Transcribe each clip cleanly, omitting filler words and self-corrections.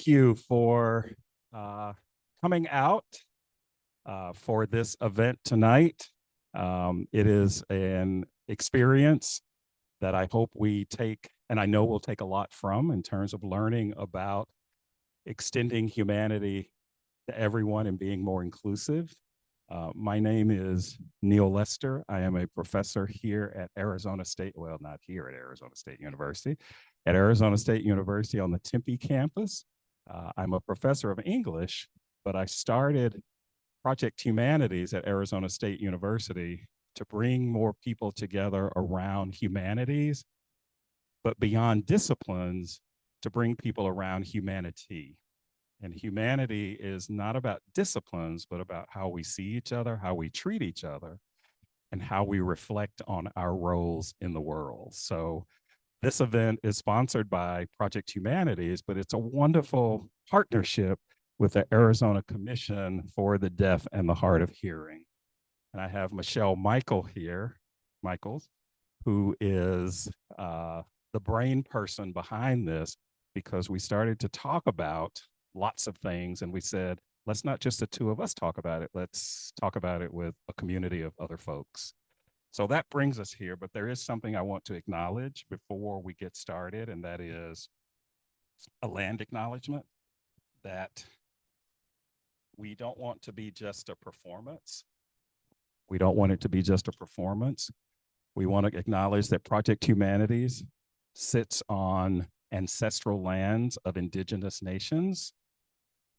you for coming out for this event tonight. It is an experience that I hope we take, and I know we'll take a lot from in terms of learning about extending humanity to everyone and being more inclusive. My name is Neil Lester. I am a professor here at Arizona State, well, not here at Arizona State University, at Arizona State University on the Tempe campus. I'm a professor of English, but I started Project Humanities at Arizona State University to bring more people together around humanities, but beyond disciplines, to bring people around humanity. And humanity is not about disciplines, but about how we see each other, how we treat each other, and how we reflect on our roles in the world. So this event is sponsored by Project Humanities, but it's a wonderful partnership with the Arizona Commission for the Deaf and the Hard of Hearing. And I have Michelle Michaels, who is the brain person behind this, because we started to talk about lots of things and we said, let's not just the two of us talk about it, let's talk about it with a community of other folks. So that brings us here, but there is something I want to acknowledge before we get started, and that is a land acknowledgement that we don't want to be just a performance. We don't want it to be just a performance. We want to acknowledge that Project Humanities sits on ancestral lands of indigenous nations.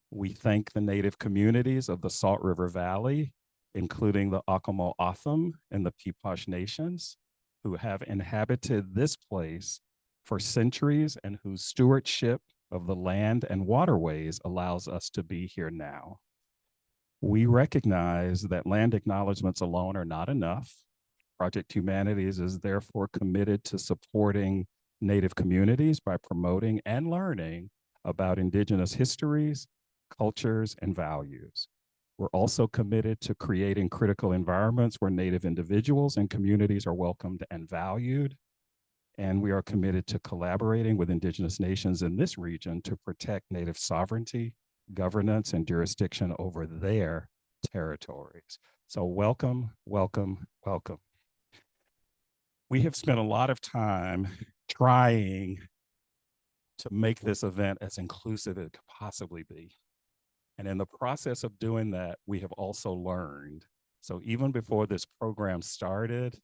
We thank the native communities of the Salt River Valley, including the Akamo Otham and the Peepash Nations, who have inhabited this place for centuries and whose stewardship of the land and waterways allows us to be here now. We recognize that land acknowledgements alone are not enough. Project Humanities is therefore committed to supporting Native communities by promoting and learning about Indigenous histories, cultures, and values. We're also committed to creating critical environments where Native individuals and communities are welcomed and valued. And we are committed to collaborating with Indigenous nations in this region to protect Native sovereignty, governance, and jurisdiction over their territories. So welcome, welcome, welcome. We have spent a lot of time trying to make this event as inclusive as it could possibly be. And in the process of doing that, we have also learned. So even before this program started,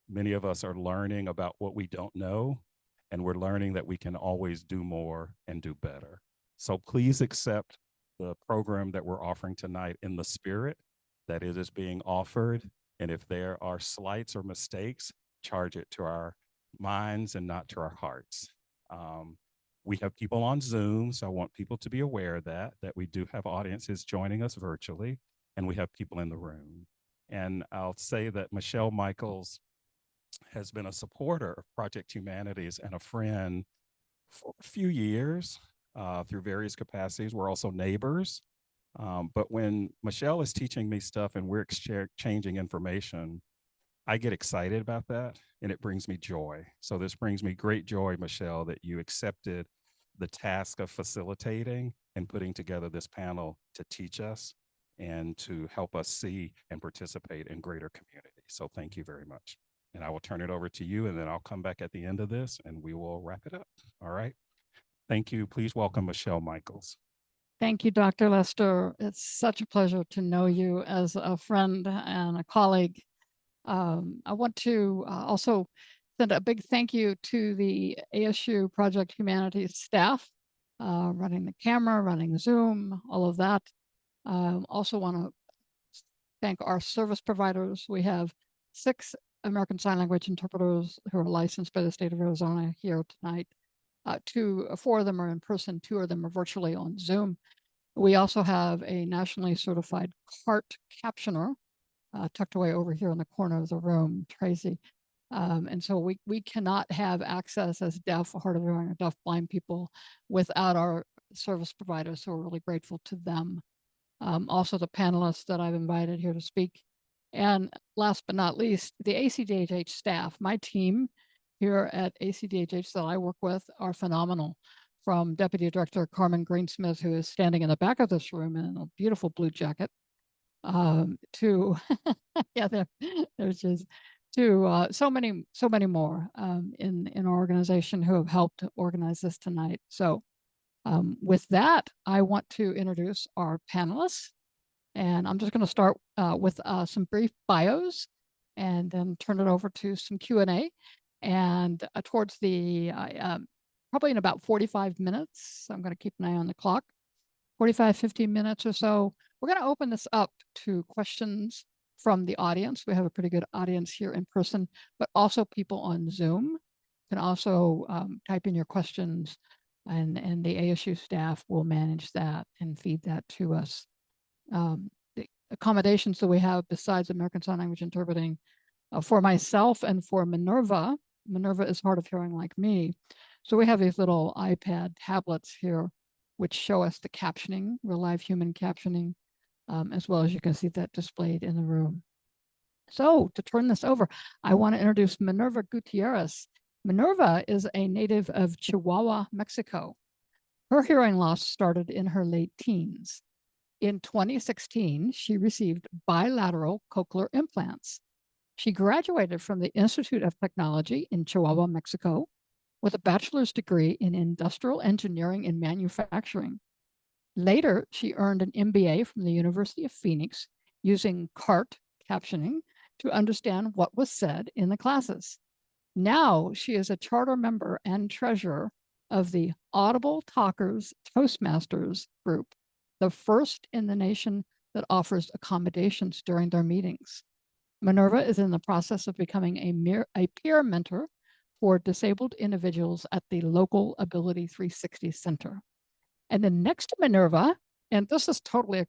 many of us are learning about what we don't know, and we're learning that we can always do more and do better. So please accept the program that we're offering tonight in the spirit that it is being offered. And if there are slights or mistakes, charge it to our minds and not to our hearts. We have people on Zoom, so I want people to be aware of that we do have audiences joining us virtually, and we have people in the room. And I'll say that Michelle Michaels has been a supporter of Project Humanities and a friend for a few years through various capacities. We're also neighbors. But when Michelle is teaching me stuff and we're exchanging information, I get excited about that, and it brings me joy. So this brings me great joy, Michelle, that you accepted the task of facilitating and putting together this panel to teach us and to help us see and participate in greater community. So thank you very much. And I will turn it over to you, and then I'll come back at the end of this and we will wrap it up. All right. Thank you. Please welcome Michelle Michaels. Thank you, Dr. Lester. It's such a pleasure to know you as a friend and a colleague. I want to also send a big thank you to the ASU Project Humanities staff, running the camera, running Zoom, all of that. Also want to thank our service providers. We have 6 American Sign Language interpreters who are licensed by the state of Arizona here tonight. 4 of them are in person, 2 of them are virtually on Zoom. We also have a nationally certified CART captioner tucked away over here in the corner of the room, Tracy. And so we cannot have access as deaf, hard of hearing, or deaf blind people without our service providers. So we're really grateful to them. Also the panelists that I've invited here to speak. And last but not least, the ACDHH staff. My team here at ACDHH that I work with are phenomenal. from Deputy Director Carmen Greensmith, who is standing in the back of this room in a beautiful blue jacket, to yeah, there's just to so many more in our organization who have helped organize this tonight. So with that, I want to introduce our panelists, and I'm just going to start with some brief bios, and then turn it over to some Q&A. And towards the probably in about 45 minutes, I'm going to keep an eye on the clock. 45, 50 minutes or so, we're going to open this up to questions from the audience. We have a pretty good audience here in person, but also people on Zoom can also type in your questions, and the ASU staff will manage that and feed that to us. The accommodations that we have besides American Sign Language interpreting for myself and for Minerva is hard of hearing like me. So we have these little iPad tablets here, which show us the captioning, real live human captioning, as well as you can see that displayed in the room. So to turn this over, I want to introduce Minerva Gutierrez. Minerva is a native of Chihuahua, Mexico. Her hearing loss started in her late teens. In 2016, she received bilateral cochlear implants. She graduated from the Institute of Technology in Chihuahua, Mexico, with a bachelor's degree in industrial engineering and manufacturing. Later, she earned an MBA from the University of Phoenix using CART captioning to understand what was said in the classes. Now she is a charter member and treasurer of the Audible Talkers Toastmasters group, the first in the nation that offers accommodations during their meetings. Minerva is in the process of becoming a peer mentor for disabled individuals at the local Ability 360 Center. And then next to Minerva, and this is totally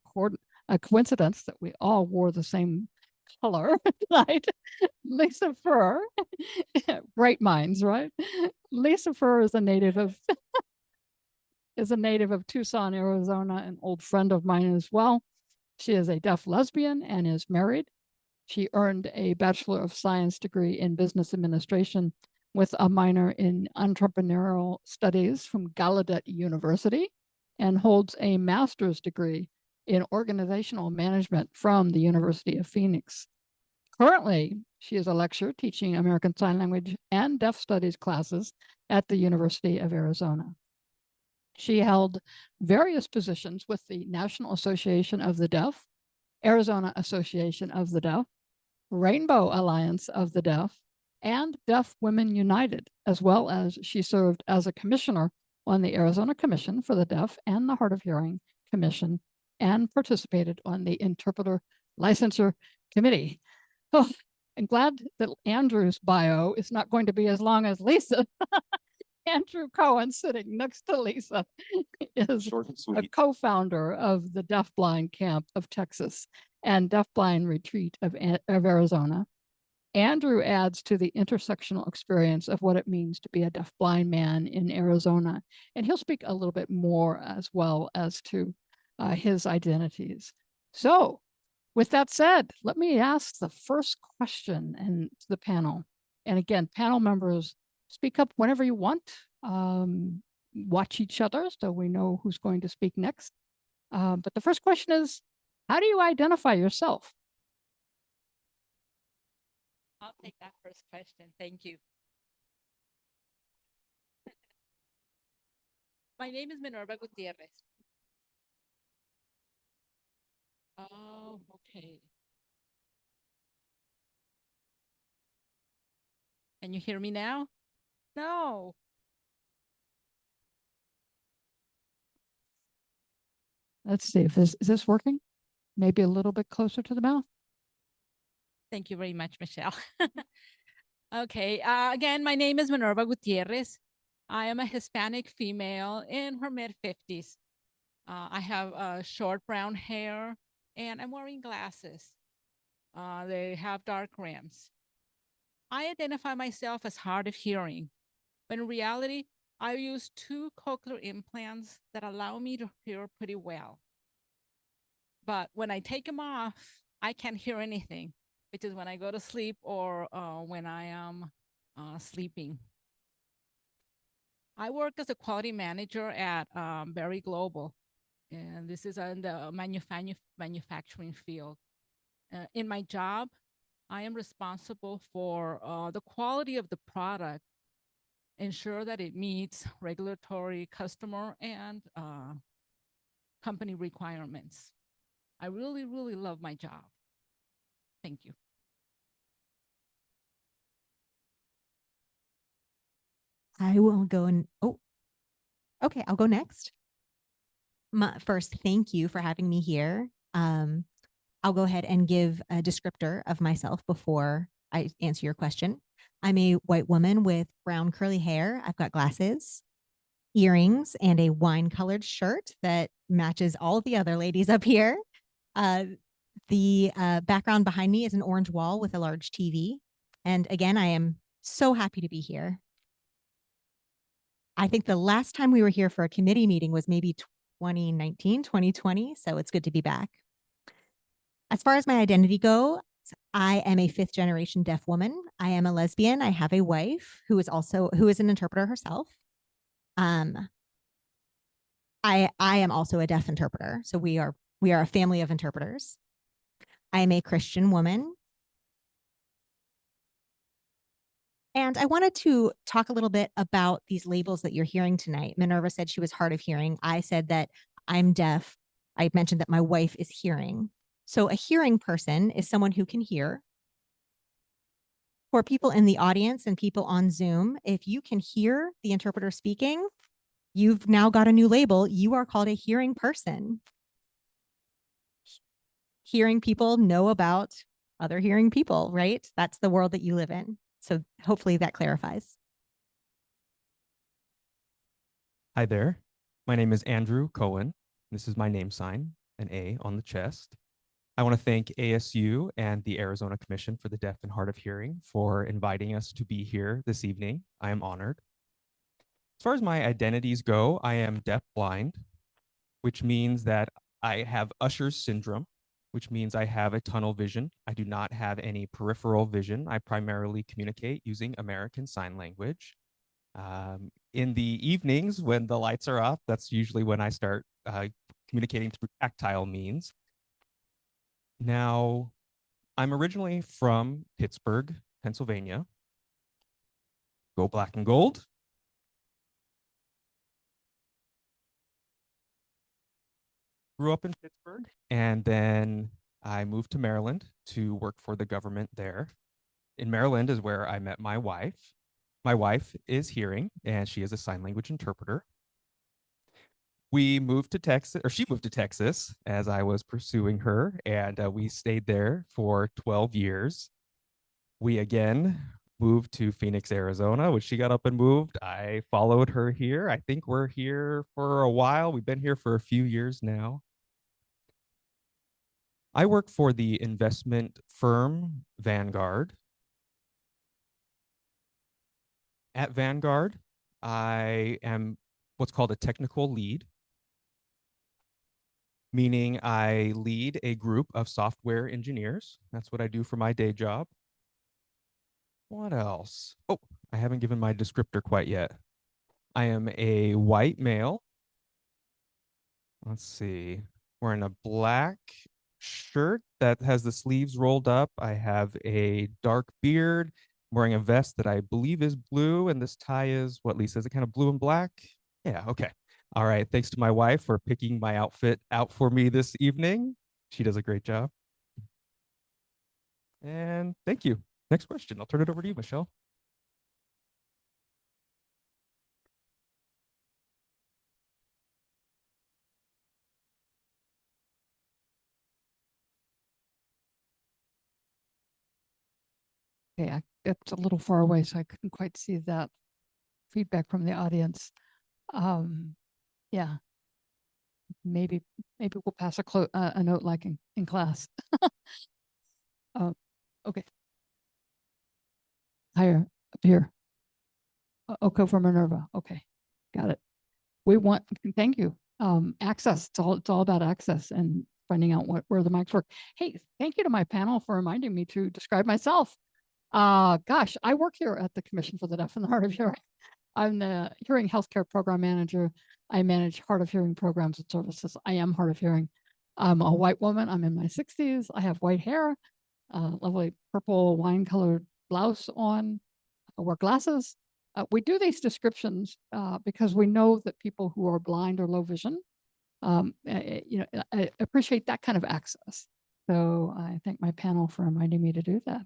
a coincidence that we all wore the same color tonight, Lisa Furr, bright minds, right? Lisa Furr is a native of Tucson, Arizona, an old friend of mine as well. She is a deaf lesbian and is married. She earned a Bachelor of Science degree in Business Administration with a minor in Entrepreneurial Studies from Gallaudet University, and holds a master's degree in Organizational Management from the University of Phoenix. Currently, she is a lecturer teaching American Sign Language and Deaf Studies classes at the University of Arizona. She held various positions with the National Association of the Deaf, Arizona Association of the Deaf, Rainbow Alliance of the Deaf, and Deaf Women United, as well as she served as a commissioner on the Arizona Commission for the Deaf and the Hard of Hearing Commission, and participated on the Interpreter Licensure Committee. Oh, I'm glad that Andrew's bio is not going to be as long as Lisa. Andrew Cohen, sitting next to Lisa, is a co-founder of the DeafBlind Camp of Texas and DeafBlind Retreat of Arizona. Andrew adds to the intersectional experience of what it means to be a deaf-blind man in Arizona, and he'll speak a little bit more as well as to his identities. So, with that said, let me ask the first question to the panel. And again, panel members, speak up whenever you want. Watch each other so we know who's going to speak next. But the first question is, how do you identify yourself? I'll take that first question. Thank you. My name is Minerva Gutierrez. Oh, okay. Can you hear me now? No. Let's see if is this working? Maybe a little bit closer to the mouth. Thank you very much, Michelle. Okay, again, my name is Minerva Gutierrez. I am a Hispanic female in her mid-50s. I have short brown hair and I'm wearing glasses. They have dark rims. I identify myself as hard of hearing, but in reality, I use 2 cochlear implants that allow me to hear pretty well. But when I take them off, I can't hear anything, which is when I go to sleep or when I am sleeping. I work as a quality manager at Berry Global, and this is in the manufacturing field. In my job, I am responsible for the quality of the product, ensure that it meets regulatory, customer, and company requirements. I really, really love my job. Thank you. I will go and, oh, okay, I'll go next. First, thank you for having me here. I'll go ahead and give a descriptor of myself before I answer your question. I'm a white woman with brown curly hair. I've got glasses, earrings, and a wine-colored shirt that matches all of the other ladies up here. The background behind me is an orange wall with a large TV. And again, I am so happy to be here. I think the last time we were here for a committee meeting was maybe 2019, 2020. So it's good to be back. As far as my identity goes, I am a 5th generation deaf woman. I am a lesbian. I have a wife who is an interpreter herself. I am also a deaf interpreter. So we are a family of interpreters. I am a Christian woman. And I wanted to talk a little bit about these labels that you're hearing tonight. Minerva said she was hard of hearing. I said that I'm deaf. I mentioned that my wife is hearing. So a hearing person is someone who can hear. For people in the audience and people on Zoom, if you can hear the interpreter speaking, you've now got a new label. You are called a hearing person. Hearing people know about other hearing people, right? That's the world that you live in. So hopefully that clarifies. Hi there. My name is Andrew Cohen. This is my name sign, an A on the chest. I want to thank ASU and the Arizona Commission for the Deaf and Hard of Hearing for inviting us to be here this evening. I am honored. As far as my identities go, I am deaf-blind, which means that I have Usher's syndrome, which means I have a tunnel vision. I do not have any peripheral vision. I primarily communicate using American Sign Language. In the evenings when the lights are off, that's usually when I start communicating through tactile means. Now, I'm originally from Pittsburgh, Pennsylvania. Go black and gold. Grew up in Pittsburgh, and then I moved to Maryland to work for the government there. In Maryland is where I met my wife. My wife is hearing, and she is a sign language interpreter. We moved to Texas, or she moved to Texas as I was pursuing her, and we stayed there for 12 years. We again moved to Phoenix, Arizona, when she got up and moved. I followed her here. I think we're here for a while. We've been here for a few years now. I work for the investment firm Vanguard. At Vanguard, I am what's called a technical lead, meaning I lead a group of software engineers. That's what I do for my day job. What else? Oh, I haven't given my descriptor quite yet. I am a white male. Let's see. Wearing a black shirt that has the sleeves rolled up. I have a dark beard. I'm wearing a vest that I believe is blue, and this tie is what, Lisa? Is it kind of blue and black? Yeah, okay. All right. Thanks to my wife for picking my outfit out for me this evening. She does a great job. And thank you. Next question. I'll turn it over to you, Michelle. Okay, it's a little far away, so I couldn't quite see that feedback from the audience. Yeah, maybe we'll pass a note like in class. Okay. Higher up here. Okay, for Minerva. Okay, got it. Thank you. Access. It's all about access and finding out where the mics work. Hey, thank you to my panel for reminding me to describe myself. Gosh, I work here at the Commission for the Deaf and the Hard of Hearing. I'm the hearing healthcare program manager. I manage hard of hearing programs and services. I am hard of hearing. I'm a white woman. I'm in my 60s. I have white hair, lovely purple wine colored blouse on. I wear glasses. We do these descriptions because we know that people who are blind or low vision, I appreciate that kind of access. So I thank my panel for reminding me to do that.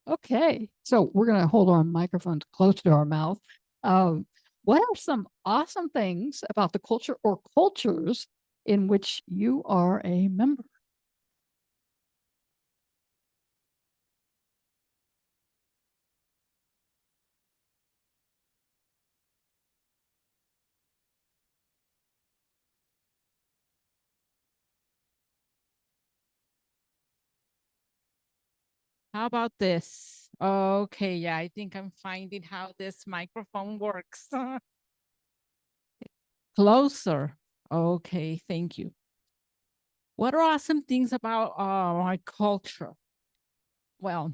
Okay, so we're going to hold our microphones close to our mouth. What are some awesome things about the culture or cultures in which you are a member? How about this? Okay, yeah, I think I'm finding how this microphone works. Closer. Okay, thank you. What are awesome things about my culture? Well,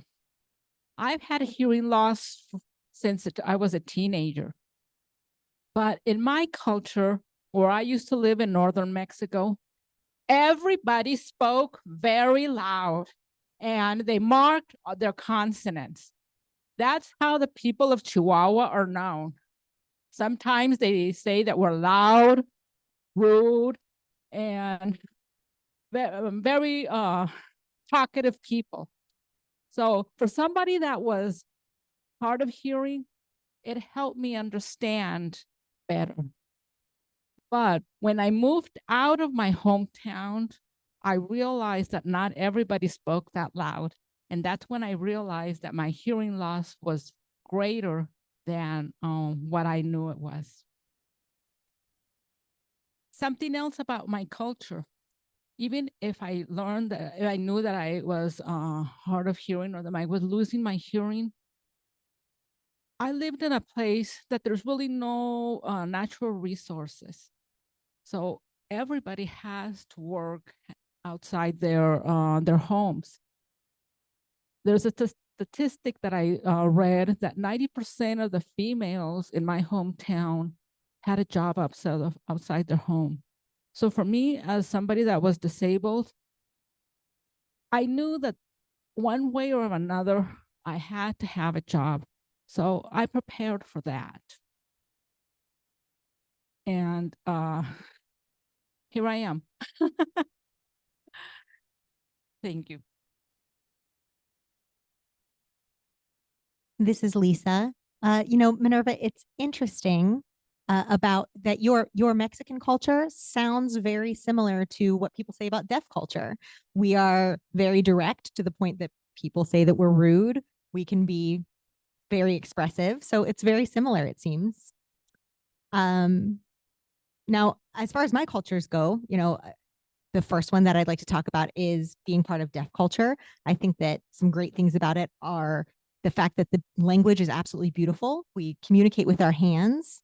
I've had a hearing loss since I was a teenager. But in my culture, where I used to live in northern Mexico, everybody spoke very loud and they marked their consonants. That's how the people of Chihuahua are known. Sometimes they say that we're loud, rude, and very talkative people. So for somebody that was hard of hearing, it helped me understand better. But when I moved out of my hometown, I realized that not everybody spoke that loud. And that's when I realized that my hearing loss was greater than what I knew it was. Something else about my culture, even if I learned that, if I knew that I was hard of hearing or that I was losing my hearing, I lived in a place that there's really no natural resources. So everybody has to work outside their homes. There's a statistic that I read that 90% of the females in my hometown had a job outside their home. So for me, as somebody that was disabled, I knew that one way or another, I had to have a job. So I prepared for that. And here I am. Thank you. This is Lisa. Minerva, it's interesting about that your Mexican culture sounds very similar to what people say about deaf culture. We are very direct to the point that people say that we're rude. We can be very expressive. So it's very similar, it seems. Now, as far as my cultures go, the first one that I'd like to talk about is being part of deaf culture. I think that some great things about it are the fact that the language is absolutely beautiful. We communicate with our hands.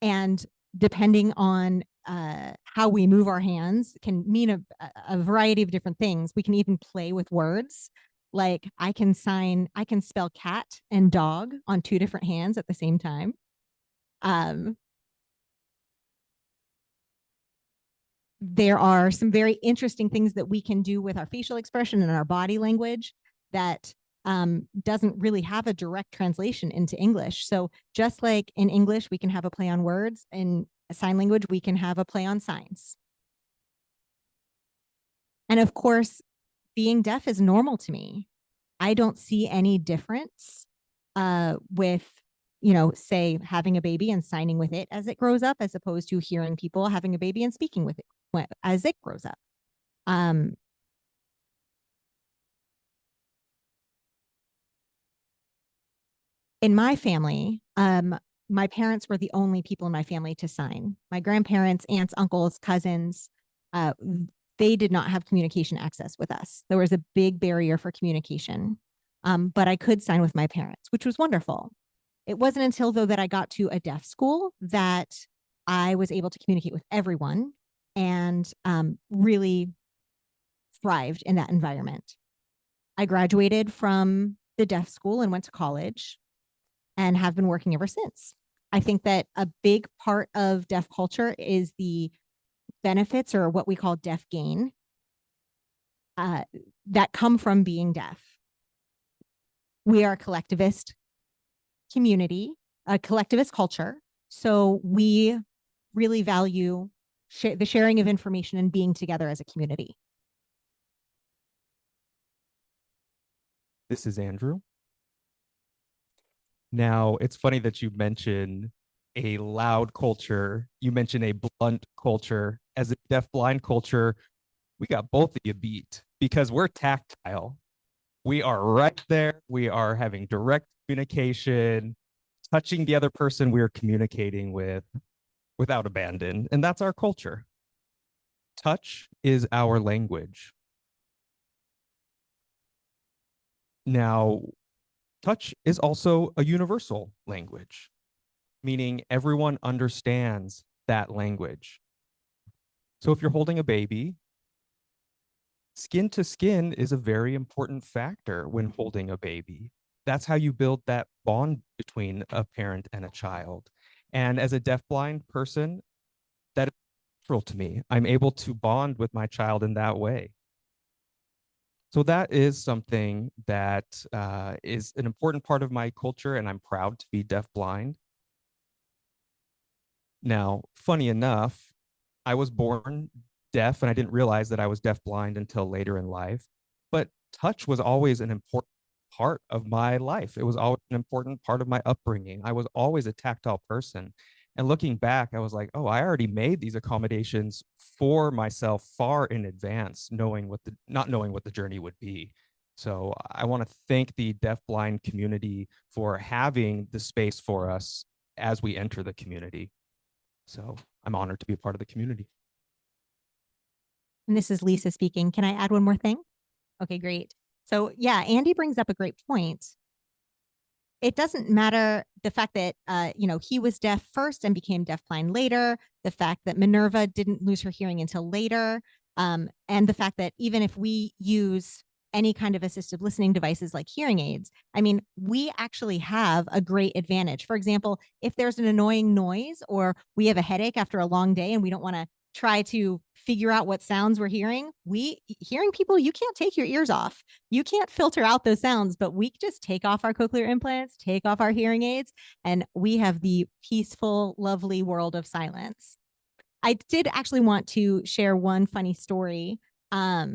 And depending on how we move our hands can mean a variety of different things. We can even play with words. Like I can spell cat and dog on 2 different hands at the same time. There are some very interesting things that we can do with our facial expression and our body language that doesn't really have a direct translation into English. So just like in English, we can have a play on words, in sign language, we can have a play on signs. And of course, being deaf is normal to me. I don't see any difference with, say having a baby and signing with it as it grows up, as opposed to hearing people having a baby and speaking with it as it grows up. In my family, my parents were the only people in my family to sign. My grandparents, aunts, uncles, cousins, they did not have communication access with us. There was a big barrier for communication, but I could sign with my parents, which was wonderful. It wasn't until, though, that I got to a deaf school that I was able to communicate with everyone and really thrived in that environment. I graduated from the deaf school and went to college. and have been working ever since. I think that a big part of deaf culture is the benefits, or what we call deaf gain, that come from being deaf. We are a collectivist community, a collectivist culture. So we really value the sharing of information and being together as a community. This is Andrew. Now, it's funny that you mention a loud culture. You mention a blunt culture. As a deaf-blind culture, we got both of you beat because we're tactile. We are right there. We are having direct communication, touching the other person we're communicating with without abandon. And that's our culture. Touch is our language. Now, touch is also a universal language, meaning everyone understands that language. So if you're holding a baby, skin to skin is a very important factor when holding a baby. That's how you build that bond between a parent and a child. And as a deafblind person, that is natural to me. I'm able to bond with my child in that way. So that is something that is an important part of my culture, and I'm proud to be deafblind. Now, funny enough, I was born deaf and I didn't realize that I was deafblind until later in life, but touch was always an important part of my life. It was always an important part of my upbringing. I was always a tactile person. And looking back, I was like, oh, I already made these accommodations for myself far in advance, not knowing what the journey would be. So I want to thank the deafblind community for having the space for us as we enter the community. So I'm honored to be a part of the community. And this is Lisa speaking. Can I add one more thing? Okay, great. So yeah, Andy brings up a great point. It doesn't matter the fact that, he was deaf first and became deafblind later, the fact that Minerva didn't lose her hearing until later, and the fact that even if we use any kind of assistive listening devices like hearing aids, I mean, we actually have a great advantage. For example, if there's an annoying noise or we have a headache after a long day and we don't want to try to figure out what sounds we're hearing, hearing people, you can't take your ears off. You can't filter out those sounds, but we just take off our cochlear implants, take off our hearing aids, and we have the peaceful, lovely world of silence. I did actually want to share one funny story, a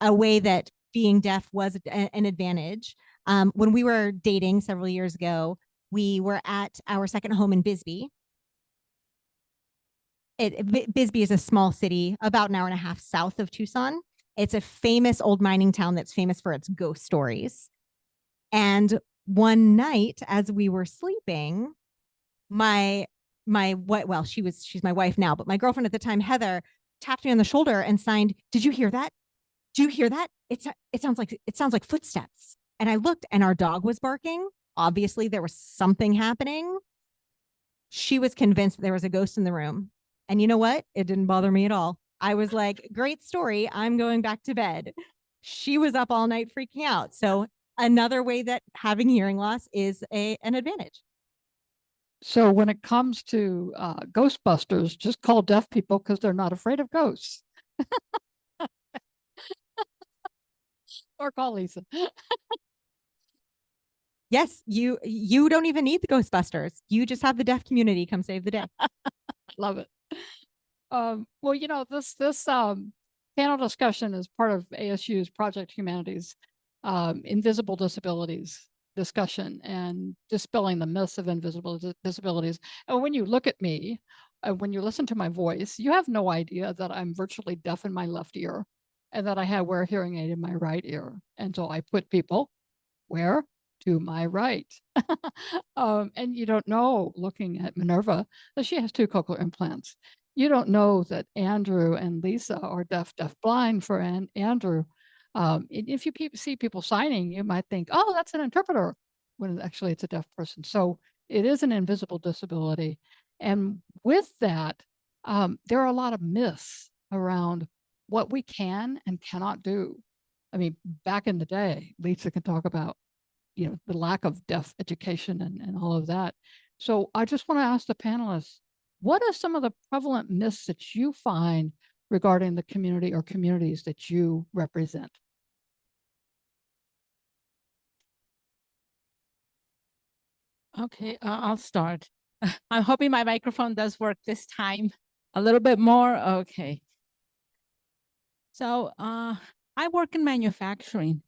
way that being deaf was an advantage. When we were dating several years ago, we were at our second home in Bisbee. Bisbee is a small city about an hour and a half south of Tucson. It's a famous old mining town that's famous for its ghost stories. And one night, as we were sleeping, she's my wife now, but my girlfriend at the time, Heather, tapped me on the shoulder and signed, "Did you hear that? Do you hear that? It sounds like footsteps." And I looked, and our dog was barking. Obviously, there was something happening. She was convinced there was a ghost in the room. And you know what? It didn't bother me at all. I was like, great story. I'm going back to bed. She was up all night freaking out. So another way that having hearing loss is an advantage. So when it comes to Ghostbusters, just call deaf people because they're not afraid of ghosts. Or call Lisa. Yes, you don't even need the Ghostbusters. You just have the deaf community come save the day. Love it. Well, this panel discussion is part of ASU's Project Humanities invisible disabilities discussion and dispelling the myths of invisible disabilities. And when you look at me, when you listen to my voice, you have no idea that I'm virtually deaf in my left ear and that I wear a hearing aid in my right ear. And so I put people where? To my right. And you don't know, looking at Minerva, that she has 2 cochlear implants. You don't know that Andrew and Lisa are deaf-blind for Andrew. If you see people signing, you might think, oh, that's an interpreter, when actually it's a deaf person. So it is an invisible disability. And with that, there are a lot of myths around what we can and cannot do. I mean, back in the day, Lisa can talk about, the lack of deaf education and all of that. So I just want to ask the panelists, what are some of the prevalent myths that you find regarding the community or communities that you represent? Okay, I'll start. I'm hoping my microphone does work this time. A little bit more. Okay. So I work in manufacturing.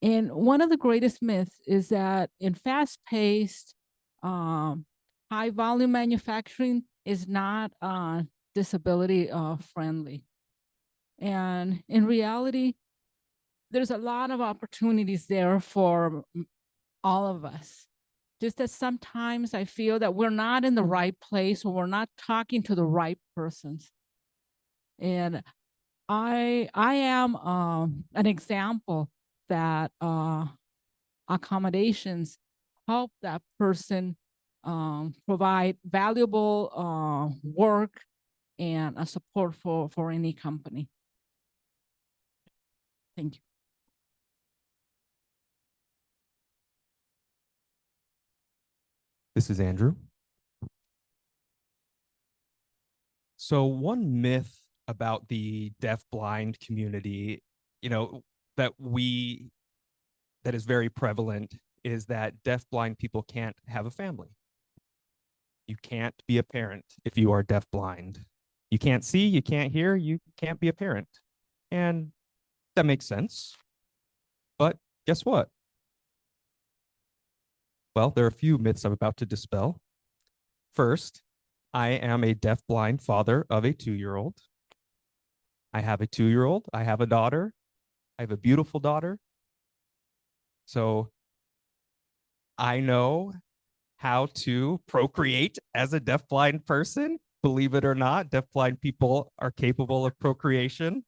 And one of the greatest myths is that in fast-paced, high-volume manufacturing is not disability friendly. And in reality, there's a lot of opportunities there for all of us. Just that sometimes I feel that we're not in the right place or we're not talking to the right persons. And I am an example that accommodations help that person provide valuable work and a support for any company. Thank you. This is Andrew. So one myth about the deaf-blind community, that is very prevalent is that deaf-blind people can't have a family. You can't be a parent if you are deaf-blind. You can't see, you can't hear, you can't be a parent. And that makes sense. But guess what? Well, there are a few myths I'm about to dispel. First, I am a deaf-blind father of a 2-year-old. I have a 2-year-old. I have a daughter. I have a beautiful daughter. So I know how to procreate as a deaf-blind person. Believe it or not, deaf-blind people are capable of procreation.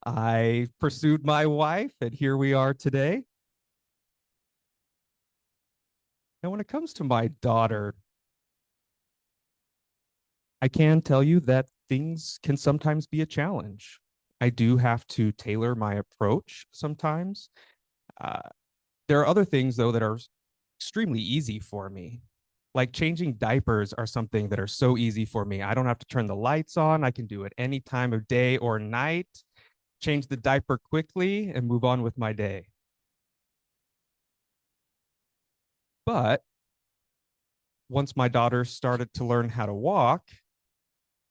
I pursued my wife, and here we are today. Now, when it comes to my daughter, I can tell you that things can sometimes be a challenge. I do have to tailor my approach sometimes. There are other things, though, that are extremely easy for me. Like changing diapers are something that are so easy for me. I don't have to turn the lights on. I can do it any time of day or night, change the diaper quickly and move on with my day. But once my daughter started to learn how to walk,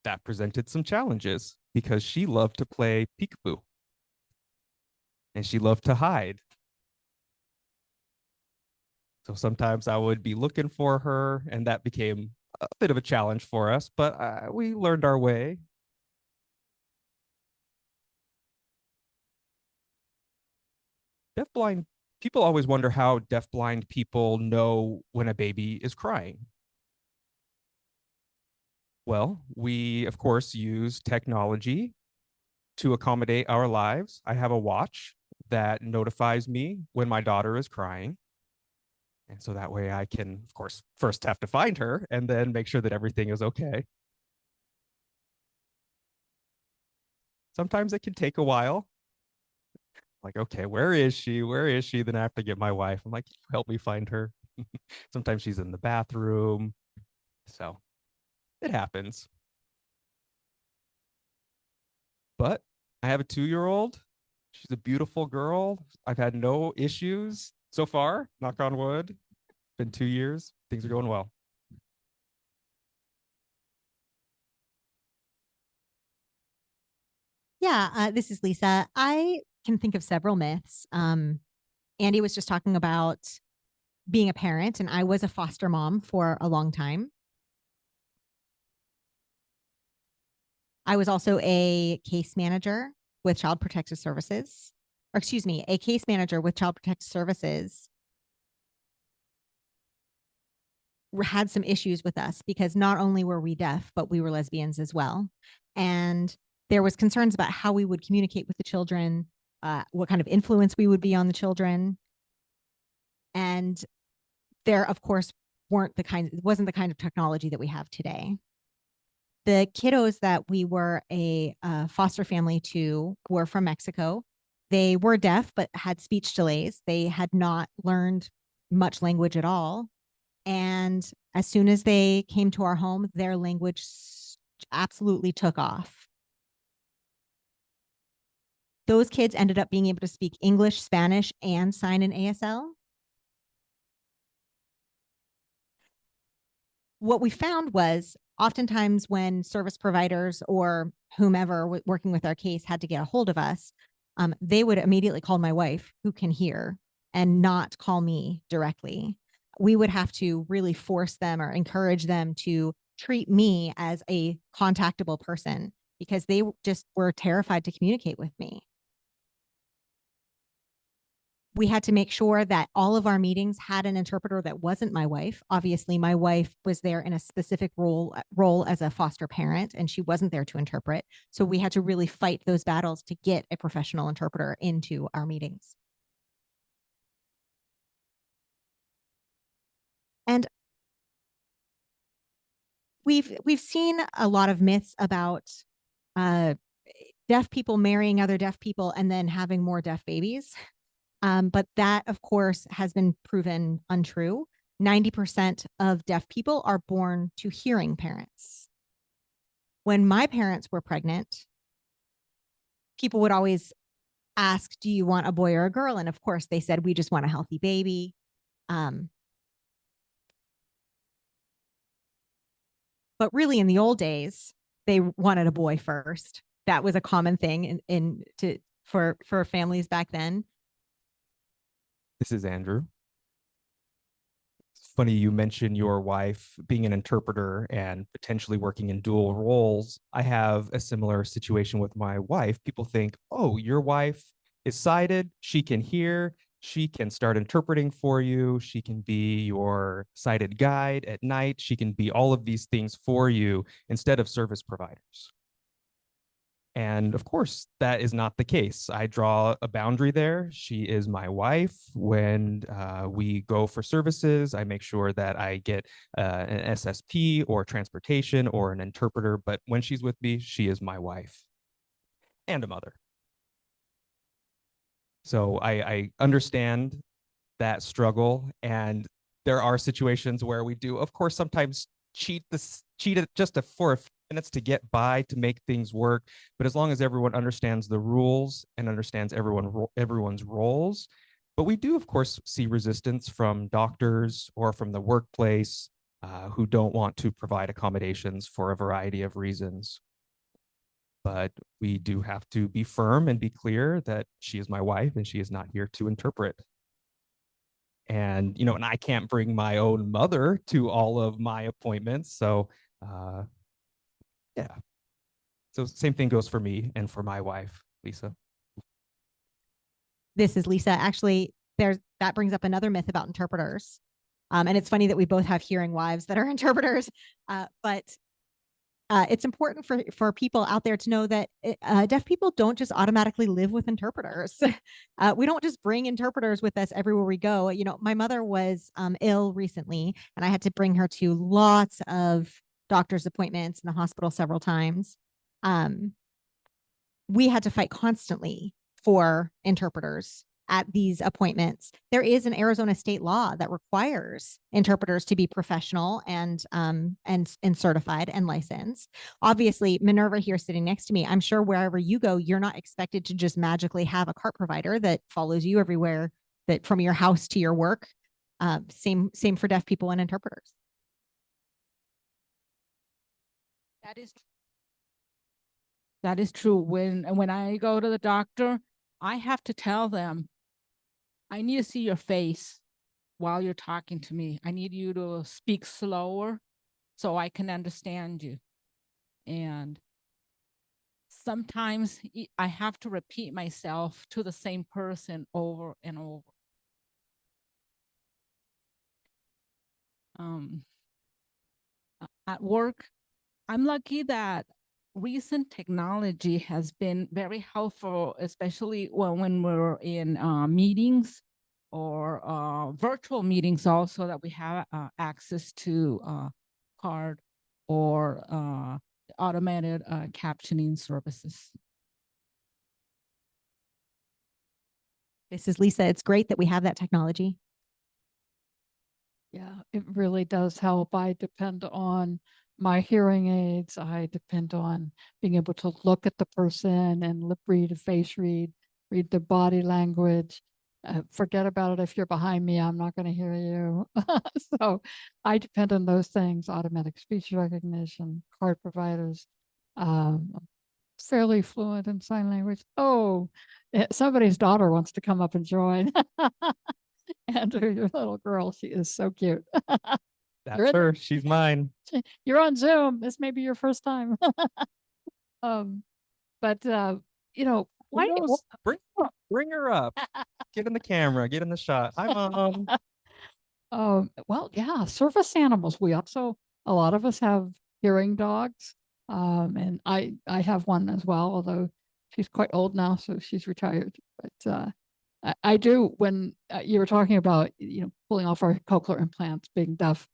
that presented some challenges because she loved to play peekaboo and she loved to hide. So sometimes I would be looking for her, and that became a bit of a challenge for us, but we learned our way. Deafblind people always wonder how deafblind people know when a baby is crying. Well, we, of course, use technology to accommodate our lives. I have a watch that notifies me when my daughter is crying. And so that way I can, of course, first have to find her and then make sure that everything is okay. Sometimes it can take a while. Like, okay, where is she? Where is she? Then I have to get my wife. I'm like, help me find her. Sometimes she's in the bathroom. So it happens. But I have a 2-year-old. She's a beautiful girl. I've had no issues so far, knock on wood. Been 2 years. Things are going well. Yeah, this is Lisa. I can think of several myths. Andy was just talking about being a parent, and I was a foster mom for a long time. I was also a case manager with Child Protective Services, or excuse me, a case manager with Child Protective Services had some issues with us because not only were we deaf, but we were lesbians as well. And there was concerns about how we would communicate with the children, what kind of influence we would be on the children. And there, of course, wasn't the kind of technology that we have today. The kiddos that we were a foster family to were from Mexico. They were deaf, but had speech delays. They had not learned much language at all. And as soon as they came to our home, their language absolutely took off. Those kids ended up being able to speak English, Spanish, and sign in ASL. What we found was oftentimes when service providers or whomever working with our case had to get a hold of us, they would immediately call my wife, who can hear, and not call me directly. We would have to really force them or encourage them to treat me as a contactable person because they just were terrified to communicate with me. We had to make sure that all of our meetings had an interpreter that wasn't my wife. Obviously, my wife was there in a specific role as a foster parent, and she wasn't there to interpret. So we had to really fight those battles to get a professional interpreter into our meetings. And we've seen a lot of myths about deaf people marrying other deaf people and then having more deaf babies. But that, of course, has been proven untrue. 90% of deaf people are born to hearing parents. When my parents were pregnant, people would always ask, do you want a boy or a girl? And of course, they said, we just want a healthy baby. But really, in the old days, they wanted a boy first. That was a common thing for families back then. This is Andrew. It's funny you mentioned your wife being an interpreter and potentially working in dual roles. I have a similar situation with my wife. People think, oh, your wife is sighted, she can hear, she can start interpreting for you, she can be your sighted guide at night, she can be all of these things for you instead of service providers. And of course, that is not the case. I draw a boundary there. She is my wife. When we go for services, I make sure that I get an SSP or transportation or an interpreter. But when she's with me, she is my wife and a mother. So I understand that struggle. And there are situations where we do, of course, sometimes cheat it just for a few minutes to get by, to make things work. But as long as everyone understands the rules and understands everyone's roles. But we do, of course, see resistance from doctors or from the workplace who don't want to provide accommodations for a variety of reasons. But we do have to be firm and be clear that she is my wife and she is not here to interpret. And, you know, and I can't bring my own mother to all of my appointments. So, yeah. So same thing goes for me and for my wife, Lisa. This is Lisa. Actually, that brings up another myth about interpreters. And it's funny that we both have hearing wives that are interpreters, but it's important for people out there to know that deaf people don't just automatically live with interpreters. We don't just bring interpreters with us everywhere we go. You know, my mother was ill recently, and I had to bring her to lots of doctor's appointments in the hospital several times. We had to fight constantly for interpreters at these appointments. There is an Arizona state law that requires interpreters to be professional and certified and licensed. Obviously, Minerva here sitting next to me, I'm sure wherever you go, you're not expected to just magically have a cart provider that follows you everywhere, that from your house to your work. Same for deaf people and interpreters. That is true. When I go to the doctor, I have to tell them, I need to see your face while you're talking to me. I need you to speak slower so I can understand you. And sometimes I have to repeat myself to the same person over and over. At work, I'm lucky that recent technology has been very helpful, especially when we're in meetings or virtual meetings also, that we have access to card or automated captioning services. This is Lisa. It's great that we have that technology. Yeah, it really does help. I depend on my hearing aids. I depend on being able to look at the person and lip read, face read, read their body language. Forget about it if you're behind me, I'm not going to hear you. So I depend on those things, automatic speech recognition, card providers, um, fairly fluent in sign language. Oh, somebody's daughter wants to come up and join. Andrew, your little girl, she is so cute. That's in- her. She's mine. You're on Zoom. This may be your first time. um, but you know, Who why? knows? Bring her up. Get in the camera. Get in the shot. Hi, Mom. Well, yeah, service animals. We also, a lot of us have hearing dogs. And I have one as well, although she's quite old now, so she's retired. But I do, when you were talking about, pulling off our cochlear implants, being deaf,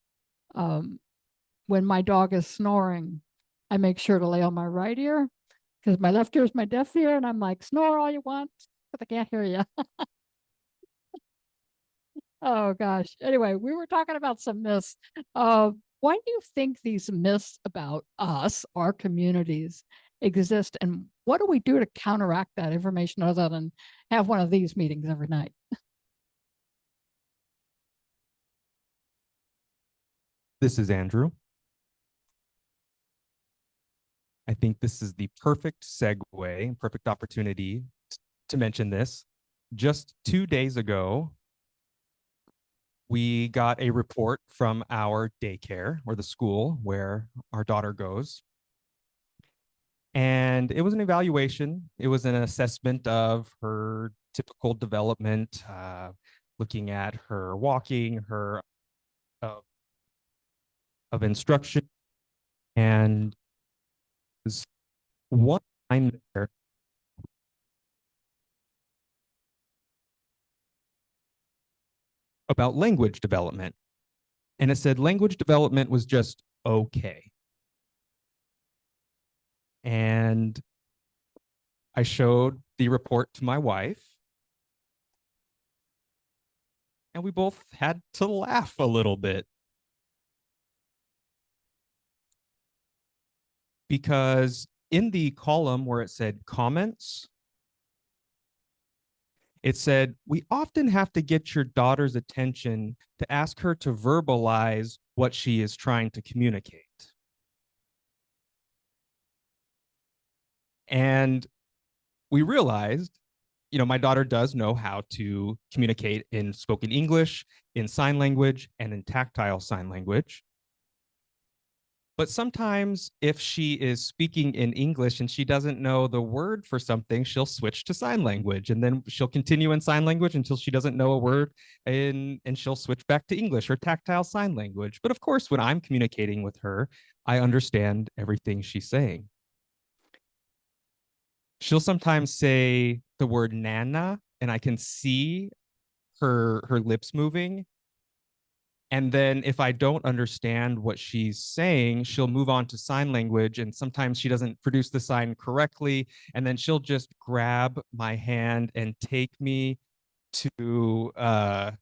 when my dog is snoring, I make sure to lay on my right ear because my left ear is my deaf ear, and I'm like, snore all you want, but I can't hear you. Oh gosh. Anyway, we were talking about some myths. Why do you think these myths about us, our communities, exist, and what do we do to counteract that information other than have one of these meetings every night? This is Andrew. I think this is the perfect segue, perfect opportunity to mention this. Just 2 days ago, we got a report from our daycare or the school where our daughter goes. And it was an evaluation. It was an assessment of her typical development, looking at her walking, her of instruction. And one time there, about language development. And it said language development was just okay. And I showed the report to my wife, and we both had to laugh a little bit. Because in the column where it said comments, it said, we often have to get your daughter's attention to ask her to verbalize what she is trying to communicate. And we realized, my daughter does know how to communicate in spoken English, in sign language, and in tactile sign language. But sometimes if she is speaking in English and she doesn't know the word for something, she'll switch to sign language, and then she'll continue in sign language until she doesn't know a word, and she'll switch back to English or tactile sign language. But of course, when I'm communicating with her, I understand everything she's saying. She'll sometimes say the word nana, and I can see her lips moving. And then if I don't understand what she's saying, she'll move on to sign language. And sometimes she doesn't produce the sign correctly. And then she'll just grab my hand and take me to a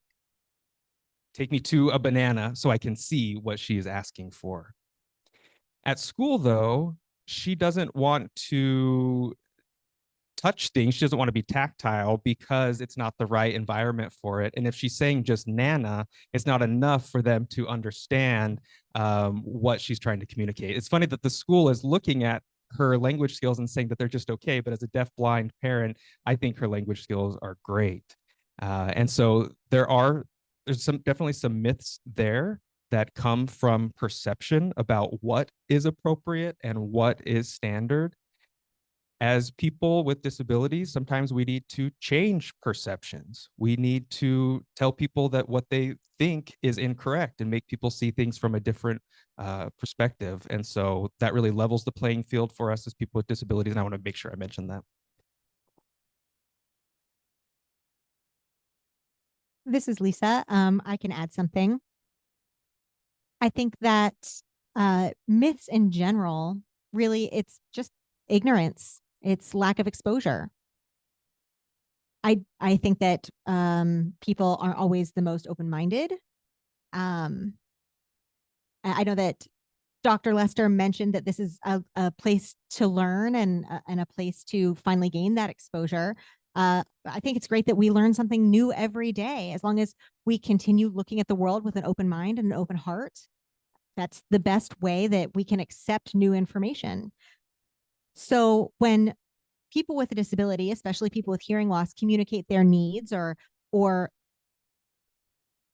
banana so I can see what she is asking for. At school, though, she doesn't want to touch things. She doesn't want to be tactile because it's not the right environment for it. And if she's saying just nana, it's not enough for them to understand what she's trying to communicate. It's funny that the school is looking at her language skills and saying that they're just okay, but as a deaf-blind parent, I think her language skills are great. And so there's definitely some myths there that come from perception about what is appropriate and what is standard. As people with disabilities, sometimes we need to change perceptions. We need to tell people that what they think is incorrect and make people see things from a different perspective. And so that really levels the playing field for us as people with disabilities. And I want to make sure I mention that. This is Lisa. I can add something. I think that myths in general, really, it's just ignorance. It's lack of exposure. I think that people aren't always the most open-minded. I know that Dr. Lester mentioned that this is a place to learn and a place to finally gain that exposure. I think it's great that we learn something new every day. As long as we continue looking at the world with an open mind and an open heart, that's the best way that we can accept new information. So when people with a disability, especially people with hearing loss, communicate their needs or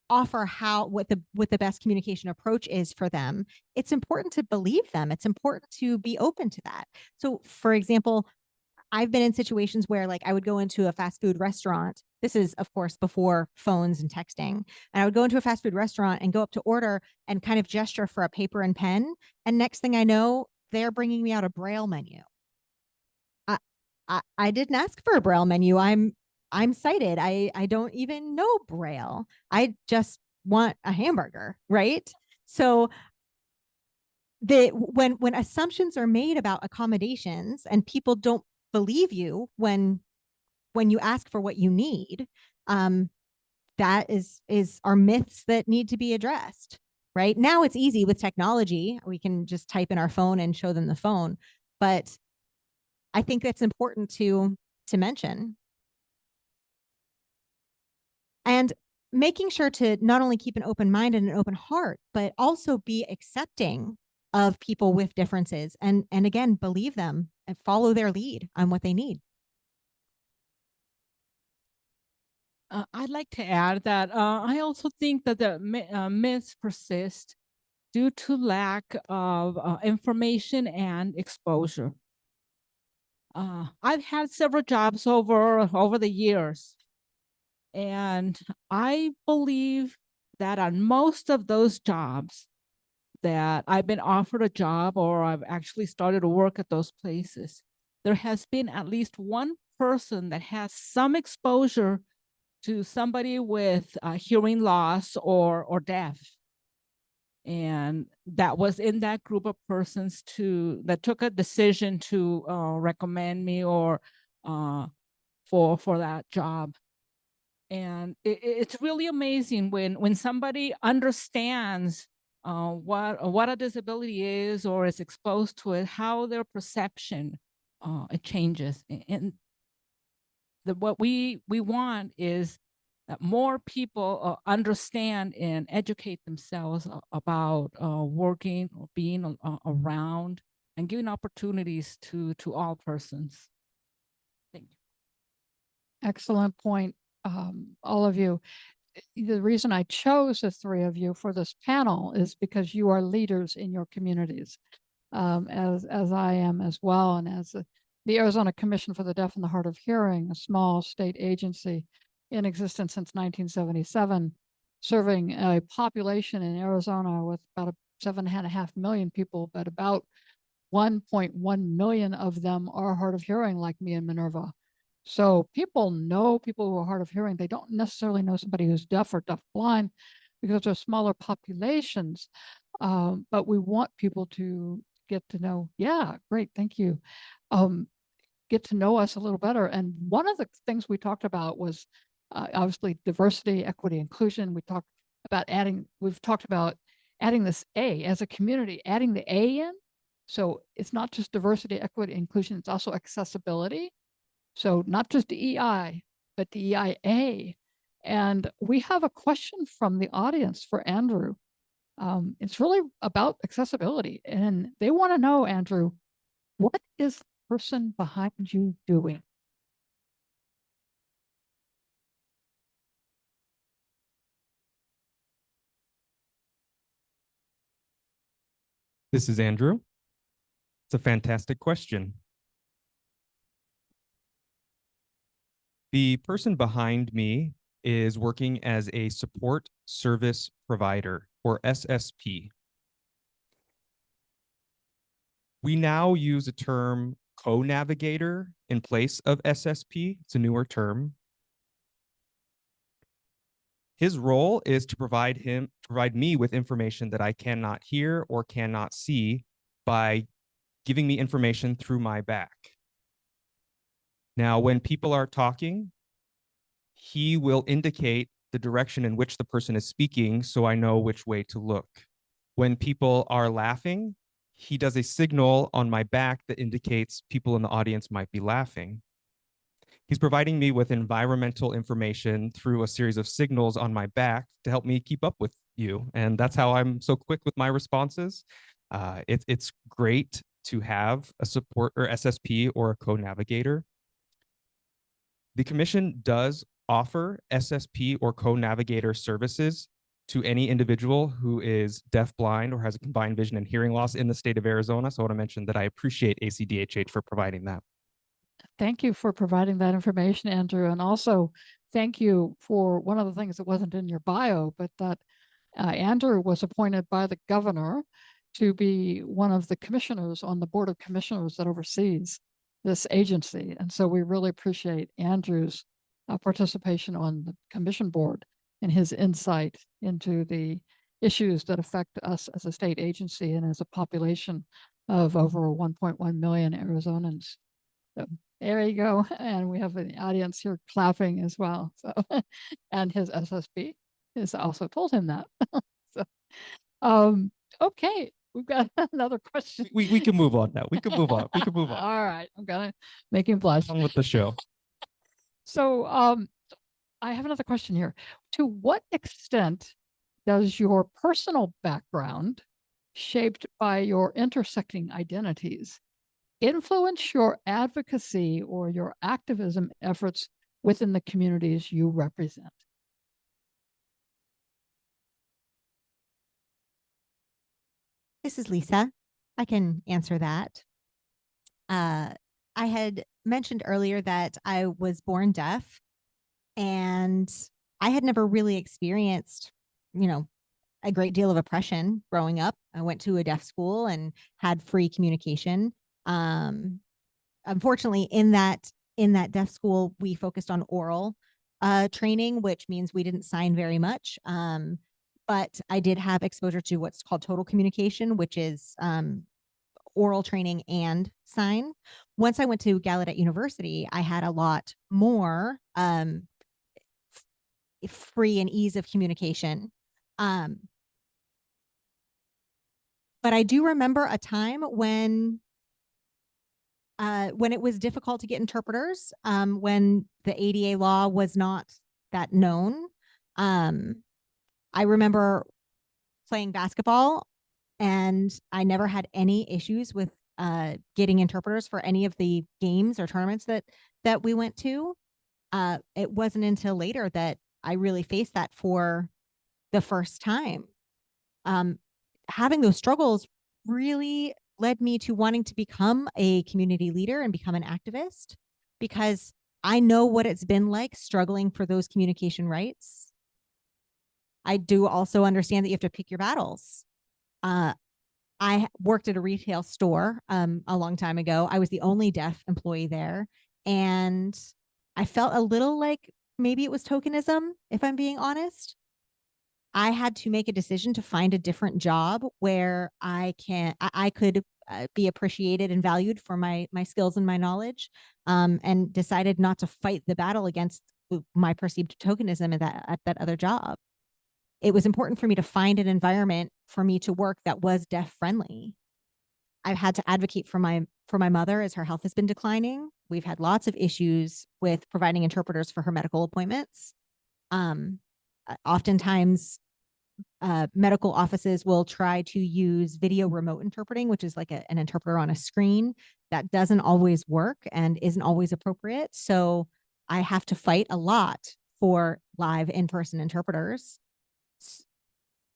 offer what the best communication approach is for them, it's important to believe them. It's important to be open to that. So for example, I've been in situations where like I would go into a fast food restaurant. This is of course before phones and texting. And I would go into a fast food restaurant and go up to order and kind of gesture for a paper and pen. And next thing I know, they're bringing me out a Braille menu. I didn't ask for a Braille menu. I'm sighted. I don't even know Braille. I just want a hamburger, right? So when assumptions are made about accommodations and people don't believe you when you ask for what you need, that are myths that need to be addressed. Right now, it's easy with technology. We can just type in our phone and show them the phone, but I think that's important to mention. And making sure to not only keep an open mind and an open heart, but also be accepting of people with differences and again, believe them and follow their lead on what they need. I'd like to add that I also think that the myths persist due to lack of information and exposure. I've had several jobs over the years, and I believe that on most of those jobs that I've been offered a job or I've actually started to work at those places, there has been at least one person that has some exposure to somebody with hearing loss or deaf. And that was in that group of persons that took a decision to recommend me or for that job. And it's really amazing when somebody understands what a disability is or is exposed to it, how their perception it changes. And what we want is that more people understand and educate themselves about working or being around and giving opportunities to all persons. Thank you. Excellent point, all of you. The reason I chose the three of you for this panel is because you are leaders in your communities, as I am as well, and as the Arizona Commission for the Deaf and the Hard of Hearing, a small state agency in existence since 1977, serving a population in Arizona with about 7.5 million people, but about 1.1 million of them are hard of hearing, like me and Minerva. So people know people who are hard of hearing. They don't necessarily know somebody who's deaf or deafblind because they're smaller populations. But we want people to get to know, yeah, great, thank you. Get to know us a little better. And one of the things we talked about was obviously diversity, equity, inclusion. We've talked about adding this A as a community, adding the A in. So it's not just diversity, equity, inclusion, it's also accessibility. So not just DEI, but DEIA. And we have a question from the audience for Andrew. It's really about accessibility. And they want to know, Andrew, what is the person behind you doing? This is Andrew. It's a fantastic question. The person behind me is working as a support service provider, or SSP. We now use a term co-navigator in place of SSP. It's a newer term. His role is to provide me with information that I cannot hear or cannot see by giving me information through my back. Now, when people are talking, he will indicate the direction in which the person is speaking so I know which way to look. When people are laughing, he does a signal on my back that indicates people in the audience might be laughing. He's providing me with environmental information through a series of signals on my back to help me keep up with you. And that's how I'm so quick with my responses. It's great to have a support or SSP or a co-navigator. The commission does offer SSP or co-navigator services to any individual who is deaf-blind or has a combined vision and hearing loss in the state of Arizona. So I want to mention that I appreciate ACDHH for providing that. Thank you for providing that information, Andrew. And also thank you for one of the things that wasn't in your bio, but that Andrew was appointed by the governor to be one of the commissioners on the board of commissioners that oversees this agency. And so we really appreciate Andrew's participation on the commission board and his insight into the issues that affect us as a state agency and as a population of over 1.1 million Arizonans. So there you go. And we have an audience here clapping as well. So, and his SSP has also told him that. So, okay, we've got another question. We can move on now. We can move on. We can move on. All right, I'm gonna make him blush. On with the show. So, I have another question here. To what extent does your personal background, shaped by your intersecting identities, influence your advocacy or your activism efforts within the communities you represent? This is Lisa. I can answer that. I had mentioned earlier that I was born deaf, and I had never really experienced, a great deal of oppression growing up. I went to a deaf school and had free communication. Unfortunately, in that deaf school, we focused on oral training, which means we didn't sign very much. But I did have exposure to what's called total communication, which is oral training and sign. Once I went to Gallaudet University, I had a lot more free and ease of communication. But I do remember a time when it was difficult to get interpreters, when the ADA law was not that known. I remember playing basketball, and I never had any issues with getting interpreters for any of the games or tournaments that we went to. It wasn't until later that I really faced that for the first time. Having those struggles really led me to wanting to become a community leader and become an activist, because I know what it's been like struggling for those communication rights. I do also understand that you have to pick your battles. I worked at a retail store a long time ago. I was the only deaf employee there, and I felt a little like maybe it was tokenism, if I'm being honest. I had to make a decision to find a different job where I could be appreciated and valued for my skills and my knowledge, and decided not to fight the battle against my perceived tokenism at that other job. It was important for me to find an environment for me to work that was deaf friendly. I've had to advocate for my mother as her health has been declining. We've had lots of issues with providing interpreters for her medical appointments. Oftentimes, medical offices will try to use video remote interpreting, which is like an interpreter on a screen. That doesn't always work and isn't always appropriate. So I have to fight a lot for live in-person interpreters.